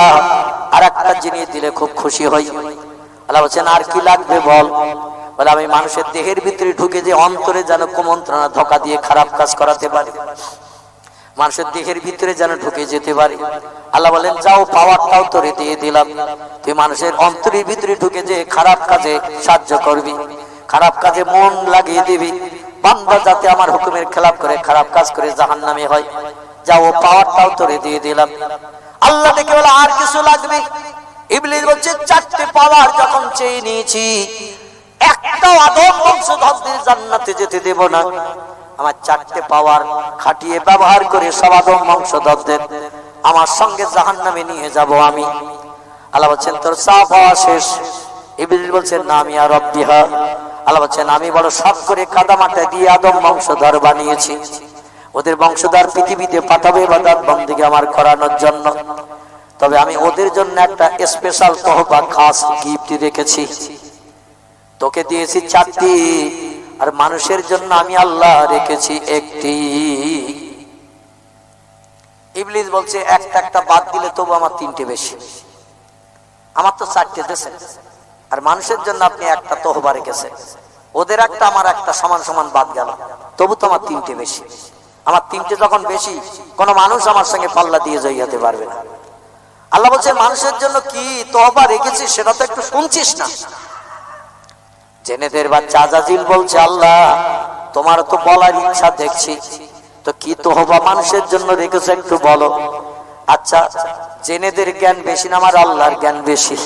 আর একটা জিনিস দিলে খুব খুশি হই। আল্লাহ বলছেন আর কি লাগবে বল? বলে আমি মানুষের দেহের ভিতরে ঢুকে যে অন্তরে যেন কুমন্ত্রণা ধোঁকা দিয়ে খারাপ কাজ করাতে পারি, মানুষের দেহের ভিতরে যেন ঢুকে যেতে পারি। আল্লাহ বলেন যাও পাওয়ারটাও তোরে দিয়ে দিলাম, তুই মানুষের অন্তরের ভিতরে ঢুকে যে খারাপ কাজে সাহায্য করবি, খারাপ কাজে মন লাগিয়ে দিবি, বান্দা যাতে আমার হুকুমের খেলাপ করে খারাপ কাজ করে জাহান্নামী হয়, যাও পাওয়ারটাও তোরে দিয়ে দিলাম। আল্লাহ ডেকে বলে আর কিছু লাগবে? ইবলিস বলছে চারটে পাওয়ার যখন চেয়ে নিয়েছি, একটাও আদম বংশধরদের জান্নাতে যেতে দেব না। আমার চারটে পাওয়ার খাটিয়ে ব্যবহার করে সব আদম বংশধরদের আমার সঙ্গে জাহান্নামে নিয়ে যাব আমি। আল্লাহ বলছেন তোর চা পাওয়া শেষ? ইবলিস বলছেন না আমি আর রব্বিহা। আল্লাহ বলছেন আমি বড় সব করে কাদামাটা দিয়ে আদম বংশধর বানিয়েছি, ওদের বংশধর পৃথিবীতে পাঠাবে ইবাদত বন্দেগী আমার করানোর জন্য। তবে আমি ওদের জন্য একটা স্পেশাল তহবা খাস গিফট রেখেছি, তোকে দিয়েছি চারটি, আর মানুষের জন্য আমি আল্লাহ রেখেছি একটি। ইবলিস বলছে একটা বাদ দিলে তবু আমার তিনটে বেশি, আমার তো চারটে দেশে, আর মানুষের জন্য আপনি একটা তহবা রেখেছেন, ওদের একটা আমার একটা সমান সমান বাদ গেল, তবু তো আমার তিনটে বেশি। আমার তিনটে যখন বেশি, কোন মানুষ আমার সঙ্গে পাল্লা দিয়ে জড়াতে পারবে না। আল্লাহ বলছে মানুষের জন্য কি তহবা রেখেছিস সেটা তো একটু শুনছিস না। জেনেদের বাচ্চা আজাজিল বলছে আল্লাহ তোমার তো বলার ইচ্ছা দেখছি, তো কি তহবা মানুষের জন্য রেখেছে একটু বলো। আচ্ছা জেনেদের জ্ঞান বেশি না আমার আল্লাহর জ্ঞান বেশি?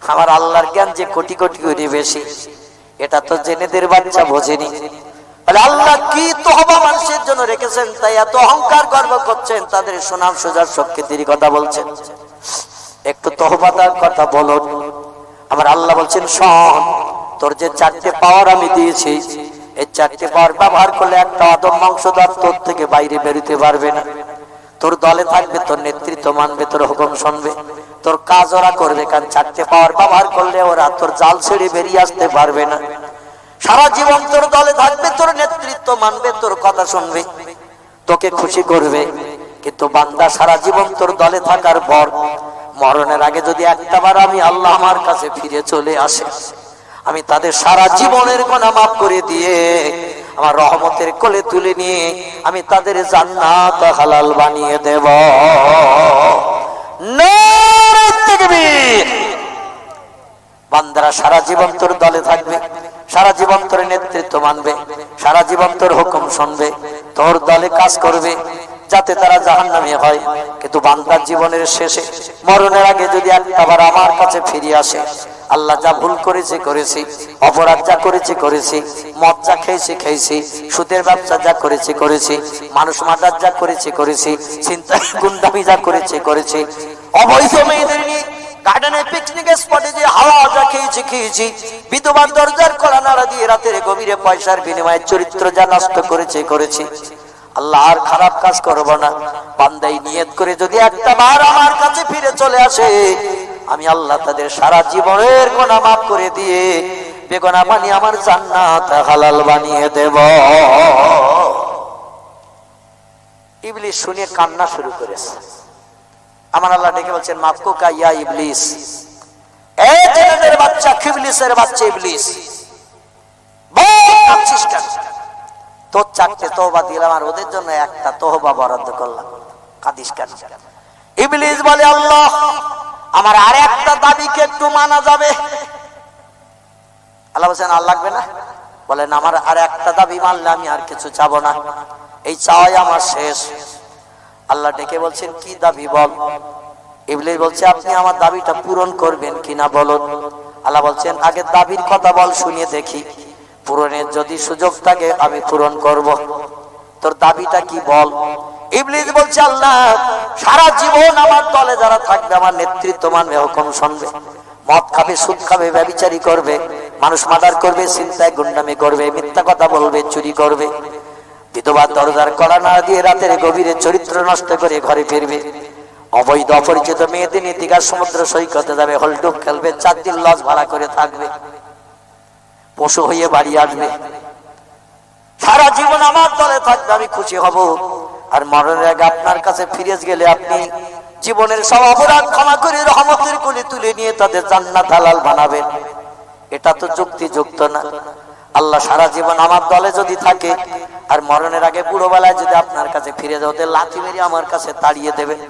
আমার আল্লাহর জ্ঞান যে কোটি কোটি কোটি বেশি, এটা তো জেনেদের বাচ্চা বোঝেনি। আল্লাহ কি তহবা মানুষের জন্য রেখেছেন তাই এত অহংকার গর্ব করছেন, তাদের সুনাম সুজার শক্তির কথা বলছেন। একটু তহবাদার কথা বলো। আমার আল্লাহ বলছেন শোন, তোর যে চারটে পাওয়ার আমি দিয়েছি, এই চারটে পাওয়ার ব্যবহার করলে একটা আদম বংশধর তোর থেকে বাইরে বেরোতে পারবে না। তোর দলে থাকবে, তোর নেতৃত্ব মানবে, তোর হুকুম শুনবে, তোর কাজ ওরা করবে। কারণ চারটে পাওয়ার ব্যবহার করলে ওরা তোর জাল ছেড়ে বেরিয়ে আসতে পারবে না। সারা জীবন তোর দলে থাকবে, তোর নেতৃত্ব মানবে, তোর কথা শুনবে, তোকে খুশি করবে। কিন্তু বান্দা সারা জীবন তোর দলে থাকার পর মরণের আগে যদি একটাবার আমি আল্লাহ আমার কাছে ফিরে চলে আসে, আমি তাদের সারা জীবনের গুনাহ মাফ করে দিয়ে আমার রহমতের কোলে তুলে নিয়ে আমি তাদের জান্নাত হালাল বানিয়ে দেব। নারে তাকবীর। বান্দারা সারা জীবন তোর দলে থাকবে, সারা জীবন তোর নেতৃত্ব মানবে, সারা জীবন তোর হুকুম শুনবে, তোর দলে কাজ করবে যাতে তারা জাহান্নামী হয়। কিন্তু বান্দার জীবনের শেষে মরণের আগে যদি একটাবার আমার কাছে ফিরে আসে, আল্লাহ যা ভুল করেছে করেছি, অপরাধ যা করেছি করেছি, মদ যা খেয়েছি, সুদের ব্যবসা যা করেছি, মানুষ মার্ডার যা করেছি, চিন্তা গুন্ডামি যা করেছি, অবৈধ মেয়েদের নিয়ে গার্ডেনে পিকনিক স্পটে যে হাওয়া যা খেয়েছি, বিধবার দরজার কড়া নাড়া দিয়ে রাতের গভীরে পয়সার বিনিময়ে চরিত্র যা নষ্ট করেছি। আল্লাহ আর খারাপ কাজ করব না। বান্দাই নিয়ত করে যদি একটা বার আমার কাছে ফিরে চলে আসে, আমি আল্লাহ তাদের সারা জীবনের গুনাহ মাফ করে দিয়ে বেগুনাহ বানিয়ে আমার জান্নাত হালাল বানিয়ে দেব। ইবলিস শুনে কান্না শুরু করেছে। আমার আল্লাহ ডেকে বলছেন, মাফকুকা ইয়া ইবলিস, এই জিনের বাচ্চা, খিবলিসের বাচ্চা ইবলিস, কাঁদছিস কেন? তোর 4টে তওবা দিলাম আর ওদের জন্য একটা তওবা বরাদ্দ করলাম, কাঁদিস কেন? ইবলিস বলে, আল্লাহ আমার আর একটা দাবিকে একটু মানা যাবে? আল্লাহ বলছেন, আর লাগবে না? বলেন, আমার আর একটা দাবি মানলে আমি আর কিছু চাবো না, এই চাওয়াই আমার শেষ। আল্লাহ ডেকে বলছেন, কি দাবি বল? ইবলিস বলছে, আপনি আমার দাবিটা পূরণ করবেন কিনা বলুন। আল্লাহ বলছেন, আগে দাবির কথা বল, শুনিয়ে দেখি, পূরণের যদি সুযোগ থাকে আমি পূরণ করব। তোর দাবিটা কি বল? ইবলিস বলছে, আল্লাহ সারা জীবন আমার দলে যারা থাকবে আমার নেতৃত্ব মানবে, হুকুম শুনবে, মদ খাবে, সুদ খাবে, ব্যভিচারী করবে, মানুষ মার্ডার করবে, ছিনতাই গুন্ডামি করবে, মিথ্যা কথা বলবে, চুরি করবে, বিধবা দরজার কড়া না দিয়ে রাতের গভীরে চরিত্র নষ্ট করে ঘরে ফিরবে, অবৈধ অপরিচিত মেয়েদের নিয়ে দীঘার সমুদ্র সৈকতে যাবে, হলডুব খেলবে, 4 দিন লজ ভাড়া করে থাকবে, পশু হয়ে বাড়ি আসবে, সারা জীবন আমার দলে থাকবে, আমি খুশি হব। আর মরণের আগে আপনার কাছে ফিরে গেলে আপনি জীবনের সব অপরাধ ক্ষমা করে রহমতের কোলে তুলে নিয়ে তাদের জান্নাত হালাল বানাবেন। এটা তো যুক্তিযুক্ত না। আল্লাহ সারা জীবন আমার দলে যদি থাকে আর মরণের আগে বুড়ো বেলায় যদি আপনার কাছে ফিরে যাও, ওদের লাথি মেরে আমার কাছে তাড়িয়ে দেবেন,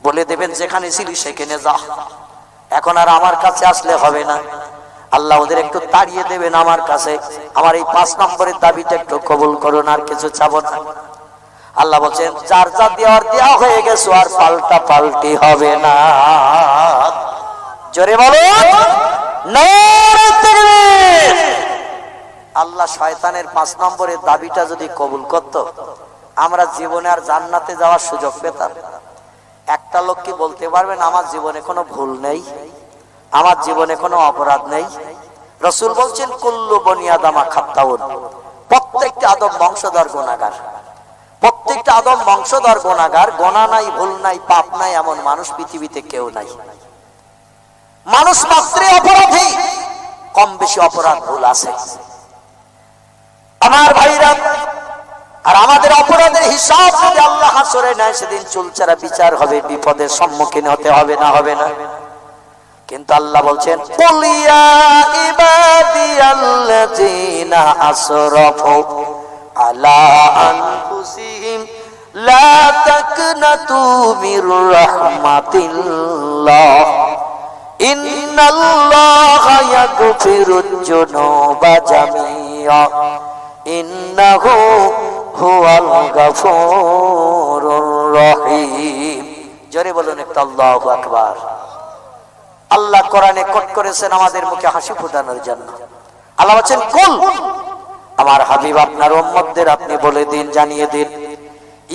বলে দেবেন যেখানে ছিলি সেখানে যা, এখন আর আমার কাছে আসলে হবে না। আল্লাহ ওদের একটু তাড়িয়ে দেবেন আমার কাছে, আমার এই 5 নম্বরের দাবিটা একটু কবুল করুন, আর কিছু চাবো না। আল্লাহ বলছেন, যার যা দেওয়ার দেওয়া হয়ে গেছে, আর পাল্টা পাল্টি হবে না। জোরে বলো নারে তাকবীর। আল্লাহ শয়তানের 5 নম্বরের দাবিটা যদি কবুল করত, আমরা জীবনে আর জান্নাতে যাওয়ার সুযোগ পেতাম। একটা লোক কি বলতে পারবেন আমার জীবনে কোনো ভুল নেই, আমার জীবনে কোনো অপরাধ নেই? রাসূল বলছেন, কুল্লু বনি আদম খাত্তাউন, প্রত্যেকটা আদম বংশধর গুনাহগার, প্রত্যেকটা আদম বংশধর গুনাহগার। গোনা নাই, ভুল নাই, পাপ নাই এমন মানুষ পৃথিবীতে কেউ নাই। মানুষ মাত্রই অপরাধী, কম বেশি অপরাধ ভুল আছে আমার ভাইরা। আর আমাদের অপরাধের হিসাব যদি আল্লাহ হাসরে নেয়, সেদিন চুলচেরা বিচার হবে, বিপদের সম্মুখীন হতে হবে না? হবে না? কিন্তু আল্লাহ বলছেন, কুল ইয়া ইবাদিয়াল্লাযীনা আসরাফু আলা আনফুসিহিম লা তাকনাতু মির রাহমাতিল্লাহ ইন্নাল্লাহা ইয়াগফিরুয যুনুবা জামিআ ইন্নাহু হুয়াল গাফুরুর রহিম। জোরে বলুন একটু আল্লাহু আকবার। আল্লাহ কোরআনে কোট করেছেন আমাদের মুখে হাসি ফোটানোর জন্য। আল্লাহ বলেন, কুল, আমার হাবিব আপনার উম্মতদের আপনি বলে দিন, জানিয়ে দিন,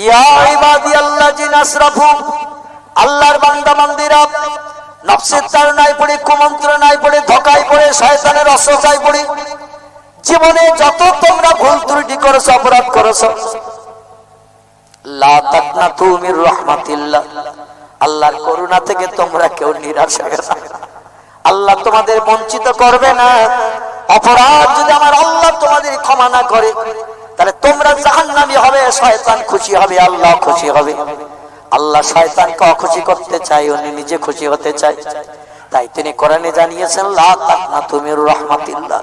ইয়া ইবাদিয়াল্লাযিনা আসরাফু, আল্লাহর বান্দা বান্দীরা নফসের তাড়নায় পড়ে, কুমন্ত্রণায় পড়ে, ধোঁকায় পড়ে, শয়তানের অসহায় পড়ে জীবনে যত তোমরা ভুল ত্রুটি করেছো, অপরাধ করেছো, লা তাকনাতু মির রাহমাতিল্লাহ, আল্লাহর করুণা থেকে তোমরা কেউ নিরাশ হবে না। আল্লাহ তোমাদের বঞ্চিত করবে না। অপরাধ যদি আমার আল্লাহ তোমাদের ক্ষমা না করে, তাহলে তোমরা জাহান্নামী হবে, শয়তান খুশি হবে, আল্লাহ খুশি হবে। আল্লাহ শয়তানকে অখুশি করতে চায়, উনি নিজে খুশি হতে চায়। তাই তিনি কোরআনে জানিয়েছেন, লা তাকনাতু মির রাহমাতিল্লাহ।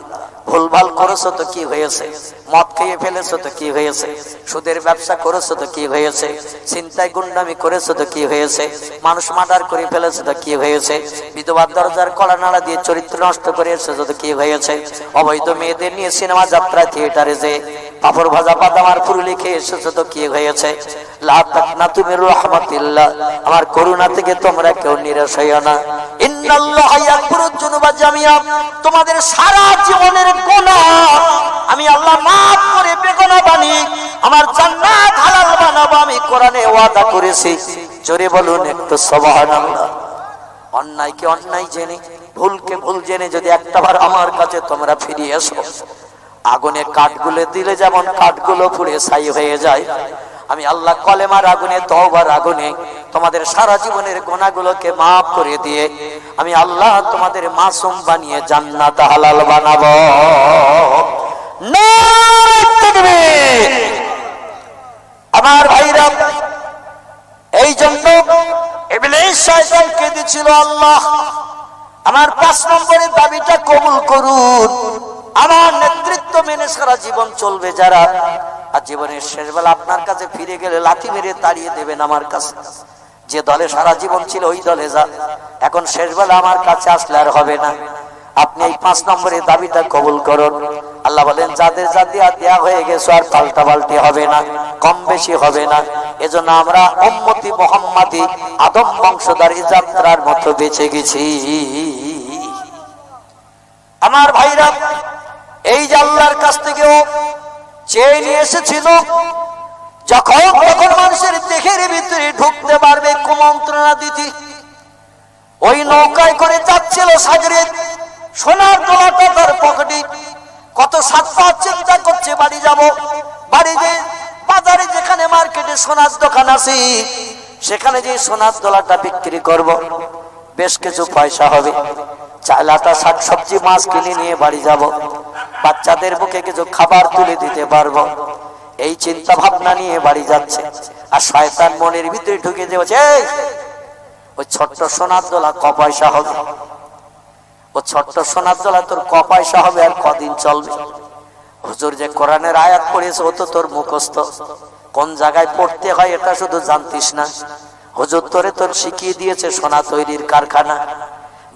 ভুলভাল করেছো তো কি হয়েছে, মদ খেয়ে ফেলেছো তো কি হয়েছে, সুদের ব্যবসা করেছো তো কি হয়েছে, ছিনতাই গুন্ডামি করেছো তো কি হয়েছে, মানুষ মার্ডার করে ফেলেছো তো কি হয়েছে, বিধবার দরজার কড়া নাড়া দিয়ে চরিত্র নষ্ট করে এসেছো তো কি হয়েছে, অবৈধ মেয়েদের নিয়ে সিনেমা যাত্রা থিয়েটারে যে পাপড় ভাজা বাদাম আর ফুরুলি খেয়ে এসেছো তো কি হয়েছে। লা তাকনাতু মির রাহমাতিল্লাহ, আমার করুণা থেকে তোমরা কেউ নিরাশ হইও না। ইন্নাল্লাহা ইয়াগফিরুয যুনুবা জামিআ, তোমাদের সারা জীবনের গুনাহ আমি আল্লাহ মাফ করে বেগুনাহ বানিয়ে আমার জান্নাত হালাল বানাবো, আমি কোরআনে ওয়াদা করেছি। জোরে বলুন একটু সুবহানাল্লাহ। অন্যায়কে অন্যায় জেনে, ভুলকে ভুল জেনে যদি একটাবার আমার কাছে তোমরা ফিরে এসো, আগুনে কাঠগুলো দিলে যেমন কাঠগুলো পুড়ে ছাই হয়ে যায়, আমি আল্লাহ কলেমার আগুনে, তওবার আগুনে তোমাদের সারা জীবনের গুনাহগুলোকে maaf করে দিয়ে আমি আল্লাহ তোমাদের মাসুম বানিয়ে জান্নাত হালাল বানাবো। নারে তাকবীর। আমার ভাইরা, এই জন্য ইবলিস শয়তানকে দিয়েছিল, আল্লাহ আমার 5 নম্বরের দাবিটা কবুল করুন, আমার নেতৃত্ব মেনে সারা জীবন চলবে যারা, আর জীবনের শেষ বেলা আপনার কাছে ফিরে গেলে লাথি মেরে তাড়িয়ে দেবেন আমার কাছে। যে দলে সারা জীবন ছিল ওই দলে যা, এখন শেষ বেলা আমার কাছে আসলে আর হবে না। আপনি এই 5 নম্বরের দাবিটা কবুল করুন। আল্লাহ বলেন যাদের যা দেয়া হয়ে গেছে আর পাল্টা পাল্টি হবে না, কম বেশি হবে না। এজন্য আমরা উম্মতি মুহাম্মাদি আদম বংশধর যাত্রার মতো বেঁচে গেছি। আমার ভাইরা, এই যে আল্লাহর কাছ থেকেও চেয়ে নিয়ে এসেছিল, যখন তখন মানুষের দেহের ভিতরে ঢুকতে পারবে কুমন্ত্রণা দিতে, ওই নৌকায় করে যাচ্ছিল সাগরে, সোনার দোলাটা তার পকেটে, কত সাতটা চিন্তা করছে বাড়ি যাব, বাড়ি যে বাজারে যেখানে মার্কেটে সোনার দোকান আছে সেখানে যে সোনার দোলাটা বিক্রি করব, বেশ কিছু পয়সা হবে, চাল আটা শাক সবজি মাছ কিনে নিয়ে বাড়ি যাব, বাচ্চাদের বুকে কিছু খাবার তুলে দিতে পারবো, এই চিন্তা ভাবনা নিয়ে বাড়ি যাচ্ছে। আর শয়তান মনের ভিতরে ঢুকে যাচ্ছে, ওই ছোট্ট সোনার দোলা ক পয়সা হবে, ও ছোট্ট সোনার দোলা তোর ক পয়সা হবে আর কদিন চলবে। হুজুর যে কোরআনের আয়াত পড়েছে ও তো তোর মুখস্থ, কোন জায়গায় পড়তে হয় এটা শুধু জানতিস না। হুজুর তোর শিখিয়ে দিয়েছে সোনা তৈরির কারখানা।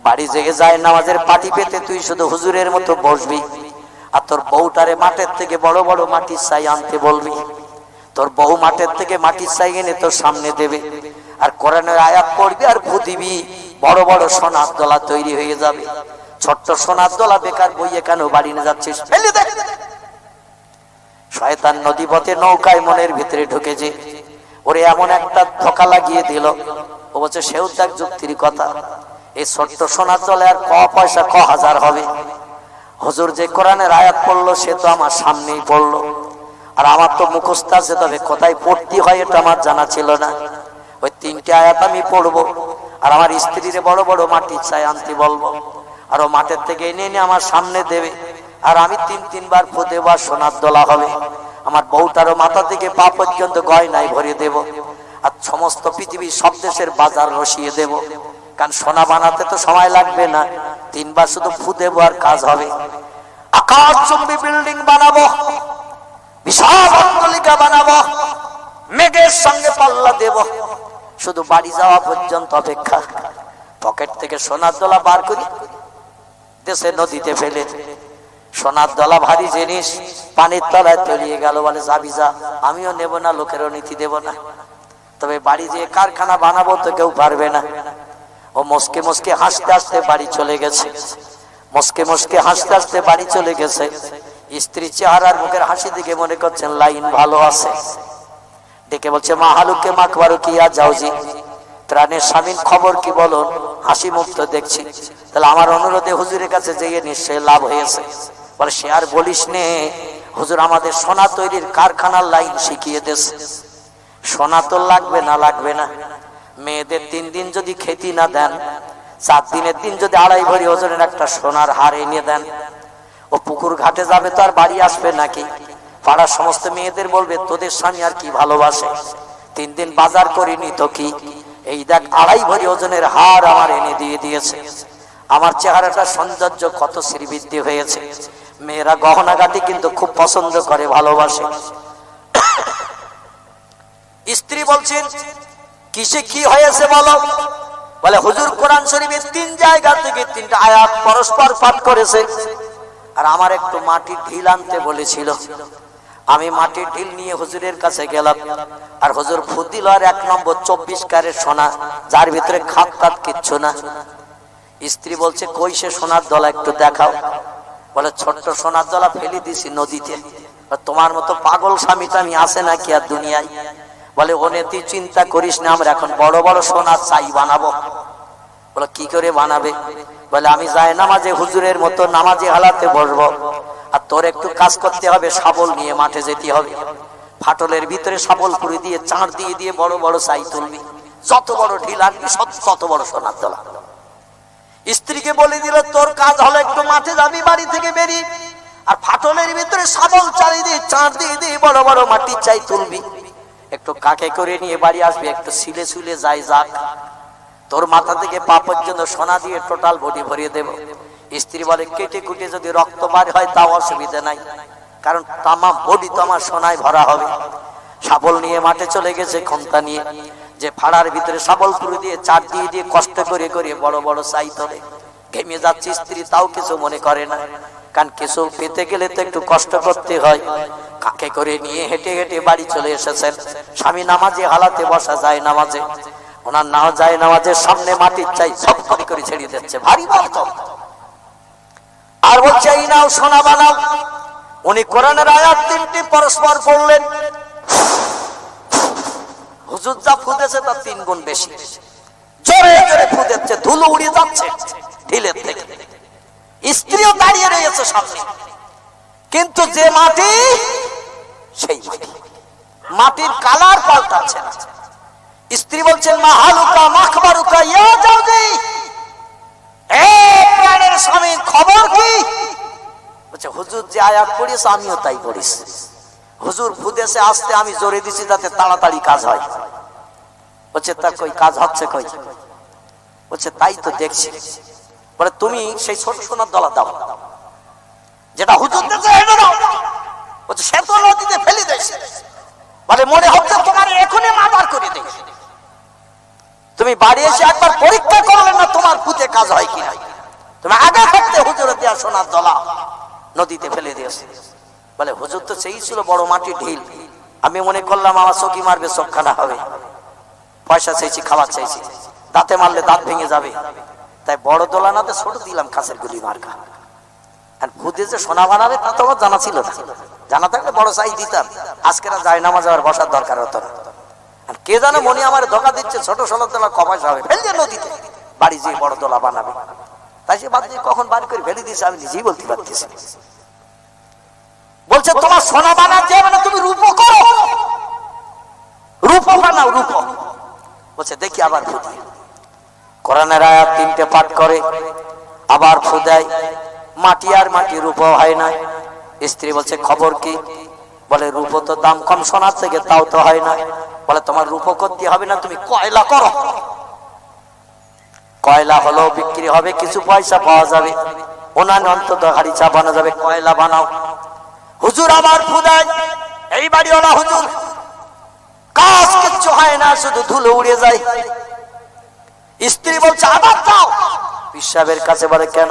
বাড়ি জেগে যায় নামাজের পাটি পেতে তুই শুধু হুজুরের মতো বসবি, আর তোর বউটারে মাঠের থেকে বড় বড় মাটির চাই আনতে বলবি, তোর বউ মাঠের থেকে মাটির চাই এনে তোর সামনে দেবে, আর কোরআনের আয়াত পড়বি আর ফু দিবি, বড় বড় সোনার দোলা তৈরি হয়ে যাবে। ছোট্ট সোনার দোলা বেকার বইয়ে কেন বাড়ি নিয়ে যাচ্ছিস, ফেলে দে। শয়তান নদীপথে নৌকায় মনের ভিতরে ঢুকেছে, ওরে এমন একটা ধোঁকা লাগিয়ে দিল, ও বলছে সেও দেখ যুক্তির কথা, এই ছোট্ট সোনার দোলা আর ক পয়সা ক হাজার হবে। হুজুর যে কোরআনের আয়াত পড়লো সে তো আমার সামনেই পড়লো, আর আমার তো মুখস্থ আছে, তবে কোথায় পড়তে হয় এটা আমার জানা ছিল না। ওই 3টে আয়াত আমি পড়বো, আর আমার স্ত্রীর বড় বড় মাটির চাই আনতে বলবো, আর ও মাঠের থেকে এনে এনে আমার সামনে দেবে, আর আমি 3-3 ফু দেবো, আর সোনার দোলা হবে। আমার বউটারও মাথা থেকে পা পর্যন্ত গয়নায় ভরে দেব, আর সমস্ত পৃথিবীর সব দেশের বাজার রসিয়ে দেব, কারণ সোনা বানাতে তো সময় লাগবে না, 3 বার শুধু ফু দেবো আর কাজ হবে। আকাশচুম্বী বিল্ডিং বানাবো, বিশাল অট্টালিকা বানাবো, মেঘের সঙ্গে পাল্লা দেব, শুধু বাড়ি যাওয়া পর্যন্ত অপেক্ষা। পকেট থেকে সোনার দোলা বার করি, দেশে নদীতে ফেলে, সোনার দোলা ভারী জিনিস, পানির তলায় তলিয়ে গেল, বলে যাবি যা, আমিও নেব না, লোকেরও নীতি দেব না, তবে বাড়ি যেয়ে কারখানা বানাবো তো কেউ পারবে না। ও মুসকে মুসকে হাসতে হাসতে বাড়ি চলে গেছে, মুসকে মুসকে হাসতে হাসতে বাড়ি চলে গেছে। স্ত্রী চেহারার মুখের হাসি দিকে মনে করছেন লাইন ভালো আছে, ডেকে বলছে মা হালুকে মাকবারু কিয়া যাওজি, ত্রাণের স্বামীর খবর কি বলো, হাসি মুখ তো দেখছি, তাহলে আমার অনুরোধে হুজুরের কাছে যেয়ে নিশ্চয় লাভ হয়েছে। বলে সে আর বলিস নে, হুজুর আমাদের সোনা তৈরির কারখানার লাইন শিখিয়ে দিয়েছে। সোনা তো লাগবে না, লাগবে না, মেয়েদের 3 দিন যদি খেতি না দেন, 4 দিনের দিন যদি 2.5 ভরি ওজনের একটা সোনার হার এনে দেন, ও পুকুর ঘাটে যাবে তো আর বাড়ি আসবে নাকি? পাড়ার সমস্ত মেয়েদের বলবে তোদের স্বামী আর কি ভালোবাসে, 3 দিন বাজার করিনি তো কি, এই দেখ 2.5 ভরি ওজনের হার আমার এনে দিয়ে দিয়েছে। আমার চেহারাটা সৌন্দর্য কত শ্রীবৃদ্ধি হয়েছে। মেয়েরা গহনাগাটি কিন্তু খুব পছন্দ করে, ভালোবাসে। স্ত্রী বলছেন কিসে কি হয়েছে বলো? বলে হুজুর কোরআন শরীফের 3 জায়গা থেকে 3টা আয়াত পরস্পর পাঠ করেছে, আর আমার একটু মাটির ঢিল আনতে বলেছিল। আমি মাটির ঢিল নিয়ে হুজুরের কাছে গেলাম, আর হুজুর ফুদিল আর 1 নম্বর 24 ক্যারেট সোনা, যার ভিতরে খাত খাত কিচ্ছু না। স্ত্রী বলছে কই সে সোনার দলা একটু দেখাও। বলে ছোট্ট সোনার দলা ফেলে দিছি নদীতে। তোমার মতো পাগল স্বামীটা আমি আছে নাকি আর দুনিয়ায়? বলে ওনে তুই চিন্তা করিস না, আমরা এখন বড় বড় সোনার চাই বানাবো। বলে কি করে বানাবে? বলে আমি যাই নামাজে হুজুরের মতো নামাজে হালাতে বসবো, আর তোর একটু কাজ করতে হবে, শাবল নিয়ে মাঠে যেতে হবে, ফাটলের ভিতরে শাবল পুরি দিয়ে চাঁড় দিয়ে দিয়ে বড় বড় চাই তুলবি, যত বড় ঢিল আনবি তত বড় সোনার দলা। স্ত্রীকে বলে দিল তোর কাজ হলো একটু মাঠে যাবি বাড়ি থেকে বেরিয়ে, আর ফাটলের ভিতরে শাবল চালিয়ে চাঁদ দিয়ে দিয়ে বড় বড় মাটির চাই তুলবি, একটু কাকে করে নিয়ে বাড়ি আসবি, একটু সিলে সুলে যাই যাক, তোর মাথা থেকে পা পর্যন্ত সোনা দিয়ে টোটাল বডি ভরিয়ে দেব। স্ত্রী বলে কেটে কুটে যদি রক্ত বার হয় তাও অসুবিধা নাই, কারণ তামাম বডি তো আমার সোনায় ভরা হবে। শাবল নিয়ে মাঠে চলে গেছে, খন্তা নিয়ে, যে ফাড়ার ভিতরে শাবল পুরো দিয়ে চার দিয়ে দিয়ে কষ্ট করে করে বড় বড় চাই তোলে। ঘেমে যাচ্ছে স্ত্রী, তাও কিছু মনে করে না, কারণ কিছু পেতে গেলে তো একটু কষ্ট করতে হয়। কাকে করে নিয়ে হেঁটে হেঁটে বাড়ি চলে এসেছেন। স্বামী নামাজে হালাতে বসা যায় নামাজে, ওনার না যায় নামাজের সামনে মাটির চাই সব করে ছেড়ে দিচ্ছে, ভারী বাধ্য। আর বলছে এই নাও সোনা বানাও। উনি কোরআনের আয়াত তিনটি পরস্পর পড়লেন। হুজুর যা ফুদেছে তার 3 গুণ বেশি, জোরে জোরে ফুদেছে, ধুলো উড়িয়ে যাচ্ছে ঢিলের থেকে। স্ত্রীও দাঁড়িয়ে রয়েছে সামনে, কিন্তু যে মাটি সেই মাটি, মাটির কালার পাল্টাচ্ছে না। স্ত্রী বলছেন মা হালুকা মাখবারুকা ইয়া জাউজি, এ প্রাণের স্বামী খবর কি? বলছে হুজুর যে আয়াত পড়িয়েছে আমিও তাই পড়িছি। হুজুর ফুদেছে আসতে, আমি জোরে দিছি যাতে তাড়াতাড়ি কাজ হয়। বলছে তা কই কাজ হচ্ছে কই? বলছে তাই তো দেখছি। বলে তুমি সেই ছোট সোনার দলা দাও, যেটা হুজুর দিয়েছে এটা দাও। বলছে সে তো নদীতে ফেলে দিয়েছে। বলে মনে হচ্ছে তোমার এখনই মাদার করে দেই, তুমি বাড়ি এসে একবার পরীক্ষা করলে না তোমার পুঁতে কাজ হয় কিনা। তুমি আগে থাকতে হুজুরের দেয়া সোনার দলা নদীতে ফেলে দিয়েছে। বলে হুজুর তো সেই ছিল বড় মাটির ঢিল, আমি মনে করলাম আমার চকি মারবে, চোখ খানা হবে। পয়সা চাইছি, খাবার চাইছি, দাঁতে মারলে দাঁত ভেঙে যাবে, তাই বড় দোলা নাতে ছোট দিলাম কাছের গুলি মার্কা। আর ফুদে যে সোনা বানাবে তা তো আমার জানা ছিল না, জানা থাকলে বড় চাই দিতাম, আজকে না যায় নামাজ আর বসার দরকার হতো না। আর কে জানে মনে আমার ধোকা দিচ্ছে, ছোট সোনার দোলা কপাস হবে, ফেল দিয়ে নদীতে, বাড়ি যেয়ে বড় দোলা বানাবে। তাই সে বাদ দিয়ে কখন বাড়ি করে ফেলে দিয়েছে আমি নিজেই বলতে পারতেছি। বলছে তোমার সোনা বানাতে হবে না, তুমি রূপ করো, রূপ বানাও, রূপ। বলছে দেখি আবার ফুদি। কোরআনের আয়াত 3টে পাঠ করে আবার ফুদায়, মাটি আর মাটি রূপ হয় না। স্ত্রী বলছে খবর কি? বলে রূপ তো দাম কম সোনার থেকে, তাও তো হয় না। বলে তোমার রূপ করতে হবে না, তুমি কয়লা করো, কয়লা হলো বিক্রি হবে, কিছু পয়সা পাওয়া যাবে, ওনার অন্তত হাড়ি চা বানানো যাবে, কয়লা বানাও। হুজুর আবার ফুদায়, এই বাড়িওয়ালা হুজুর কাজ কিচ্ছু হয় না, শুধু ধুলো উড়ে যায়। স্ত্রী বলছে আবার দাও। পিসাবের কাছে বলে কেন?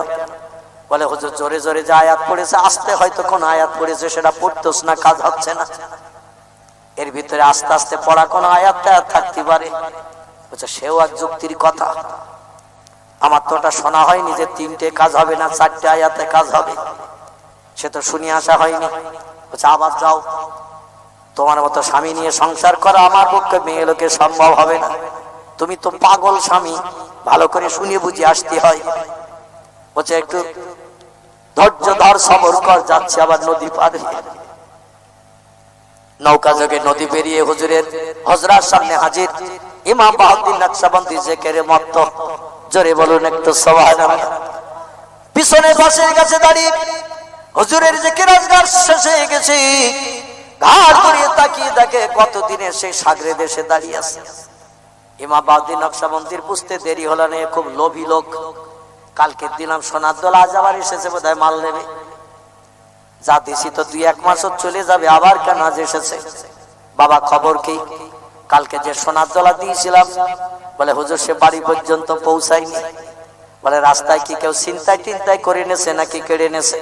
বলে হুজুর জোরে জোরে যে আয়াত পড়েছে, আস্তে হয়তো কোন আয়াত পড়েছে সেটা পড়তেছ না, কাজ হচ্ছে না। এর ভিতরে আস্তে আস্তে পড়া কোন আয়াতটা থাকতে পারে। বলছে সেও এক যুক্তির কথা, আমার তো ওটা শোনা হয়নি যে 3টে কাজ হবে না, 4টে আয়াতে কাজ হবে, সে তো শুনিয়ে আসা হয়নি। বলছে আবার যাও, তোমার মতো স্বামী নিয়ে সংসার করা আমার পক্ষে মেয়ে লোকে সম্ভব হবে না, তুমি তো পাগল স্বামী, ভালো করে শুনিয়ে বুঝিয়ে আসতে হয়। বলছে একটু ধৈর্য ধর, সবর কর, যাচ্ছে আবার নদী পার। নৌকা যোগে নদী পেরিয়ে হুজুরের হজরার সামনে হাজির ইমাম বাহাউদ্দিন নকশবন্দি জিকিরে মত্ত, জোরে বলুন একটু সুবহানাল্লাহ। পিছনে বাসের কাছে দাঁড়িয়ে হুজুরের জিকির আজগার শেষ হয়ে গেছে, ঘাড় ঘুরিয়ে তাকিয়ে দেখে কতদিনে সেই সাগরে দেশে দাঁড়িয়ে আছে। ইমাম বাহাউদ্দিন নকশবন্দির বুঝতে দেরি হলো না, খুব লোভী লোক। কালকে দিলাম সোনার দোলা, আজ আবার এসেছে বোধহয় মাল নেবে, যা দিছি তো 2-1 মাসও চলে যাবে, আবার কেন আজ এসেছে? বাবা খবর কি? কালকে যে সোনার দোলা দিয়েছিলাম, বলে হুজুর সে বাড়ি পর্যন্ত পৌঁছায়নি। বলে রাস্তায় কি কেউ চিন্তায় টিন্তায় করে নেছে নাকি কেড়ে নেছে,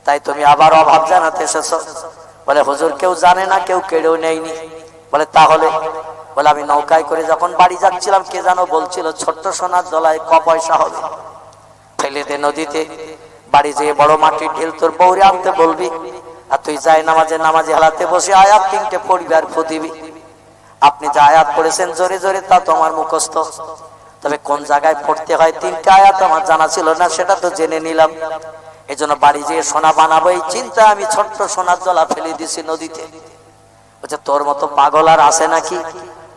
তাই তুমি আবার অভাব জানাতে এসেছো? বলে হুজুর কেউ জানে না, কেউ কেড়েও নেয়নি। বলে তাহলে? বলে আমি নৌকায় করে যখন বাড়ি যাচ্ছিলাম, কে জানো বলছিল ছোট্ট সোনার দোলায় ক পয়সা হবে, ফেলে দে নদীতে, বাড়ি যেয়ে বড় মাটির ঢিল তোর বউরে আনতে বলবি, আর তুই যাই নামাজে হালাতে বসে আয়াত 3টে পড়বি আর ফুদিবি। আপনি যা আয়াত পড়েছেন জোরে জোরে তা তো আমার মুখস্থ, তবে কোন জায়গায় পড়তে হয় 3টে আয়াত আমার জানা ছিল না, সেটা তো জেনে নিলাম। এই জন্য বাড়ি যেয়ে সোনা বানাবো এই চিন্তায় আমি ছোট্ট সোনার দোলা ফেলে দিছি নদীতে। বলছে তোর মতো পাগল আর আছে নাকি?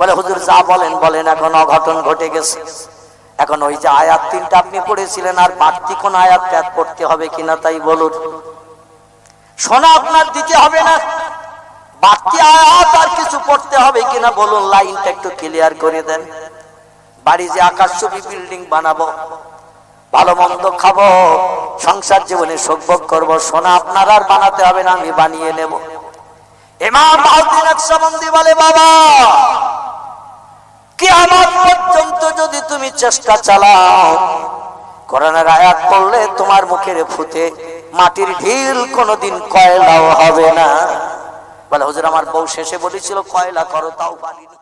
বলে হুজুর যা বলেন বলেন, এখন অঘটন ঘটে গেছে। এখন ওই যে আয়াত 3টা আপনি পড়েছিলেন, আর বাড়তি কোন আয়াত পড়তে হবে কিনা তাই বলুন। সোনা আপনার দিতে হবে না, বাড়তি আয়াত আর কিছু পড়তে হবে কিনা বলুন, লাইনটা একটু ক্লিয়ার করে দেন। বাড়ি যে আকাশচুম্বী বিল্ডিং বানাবো, ভালো মন্দ খাবো, সংসার জীবনে সুখভোগ করবো, সোনা আপনার আর বানাতে হবে না, আমি বানিয়ে নেব। ইমাম বাউদ্দিন নকশবন্দি বলে, বাবা কিয়ামত পর্যন্ত যদি তুমি চেষ্টা চালাও, কোরআনের আয়াত পড়লে তোমার মুখের ফুটে মাটির ঢিল কোনোদিন কয়লাও হবে না। বলে হুজুর আমার বউ শেষে বলেছিল কয়লা করো, তাও পারি না।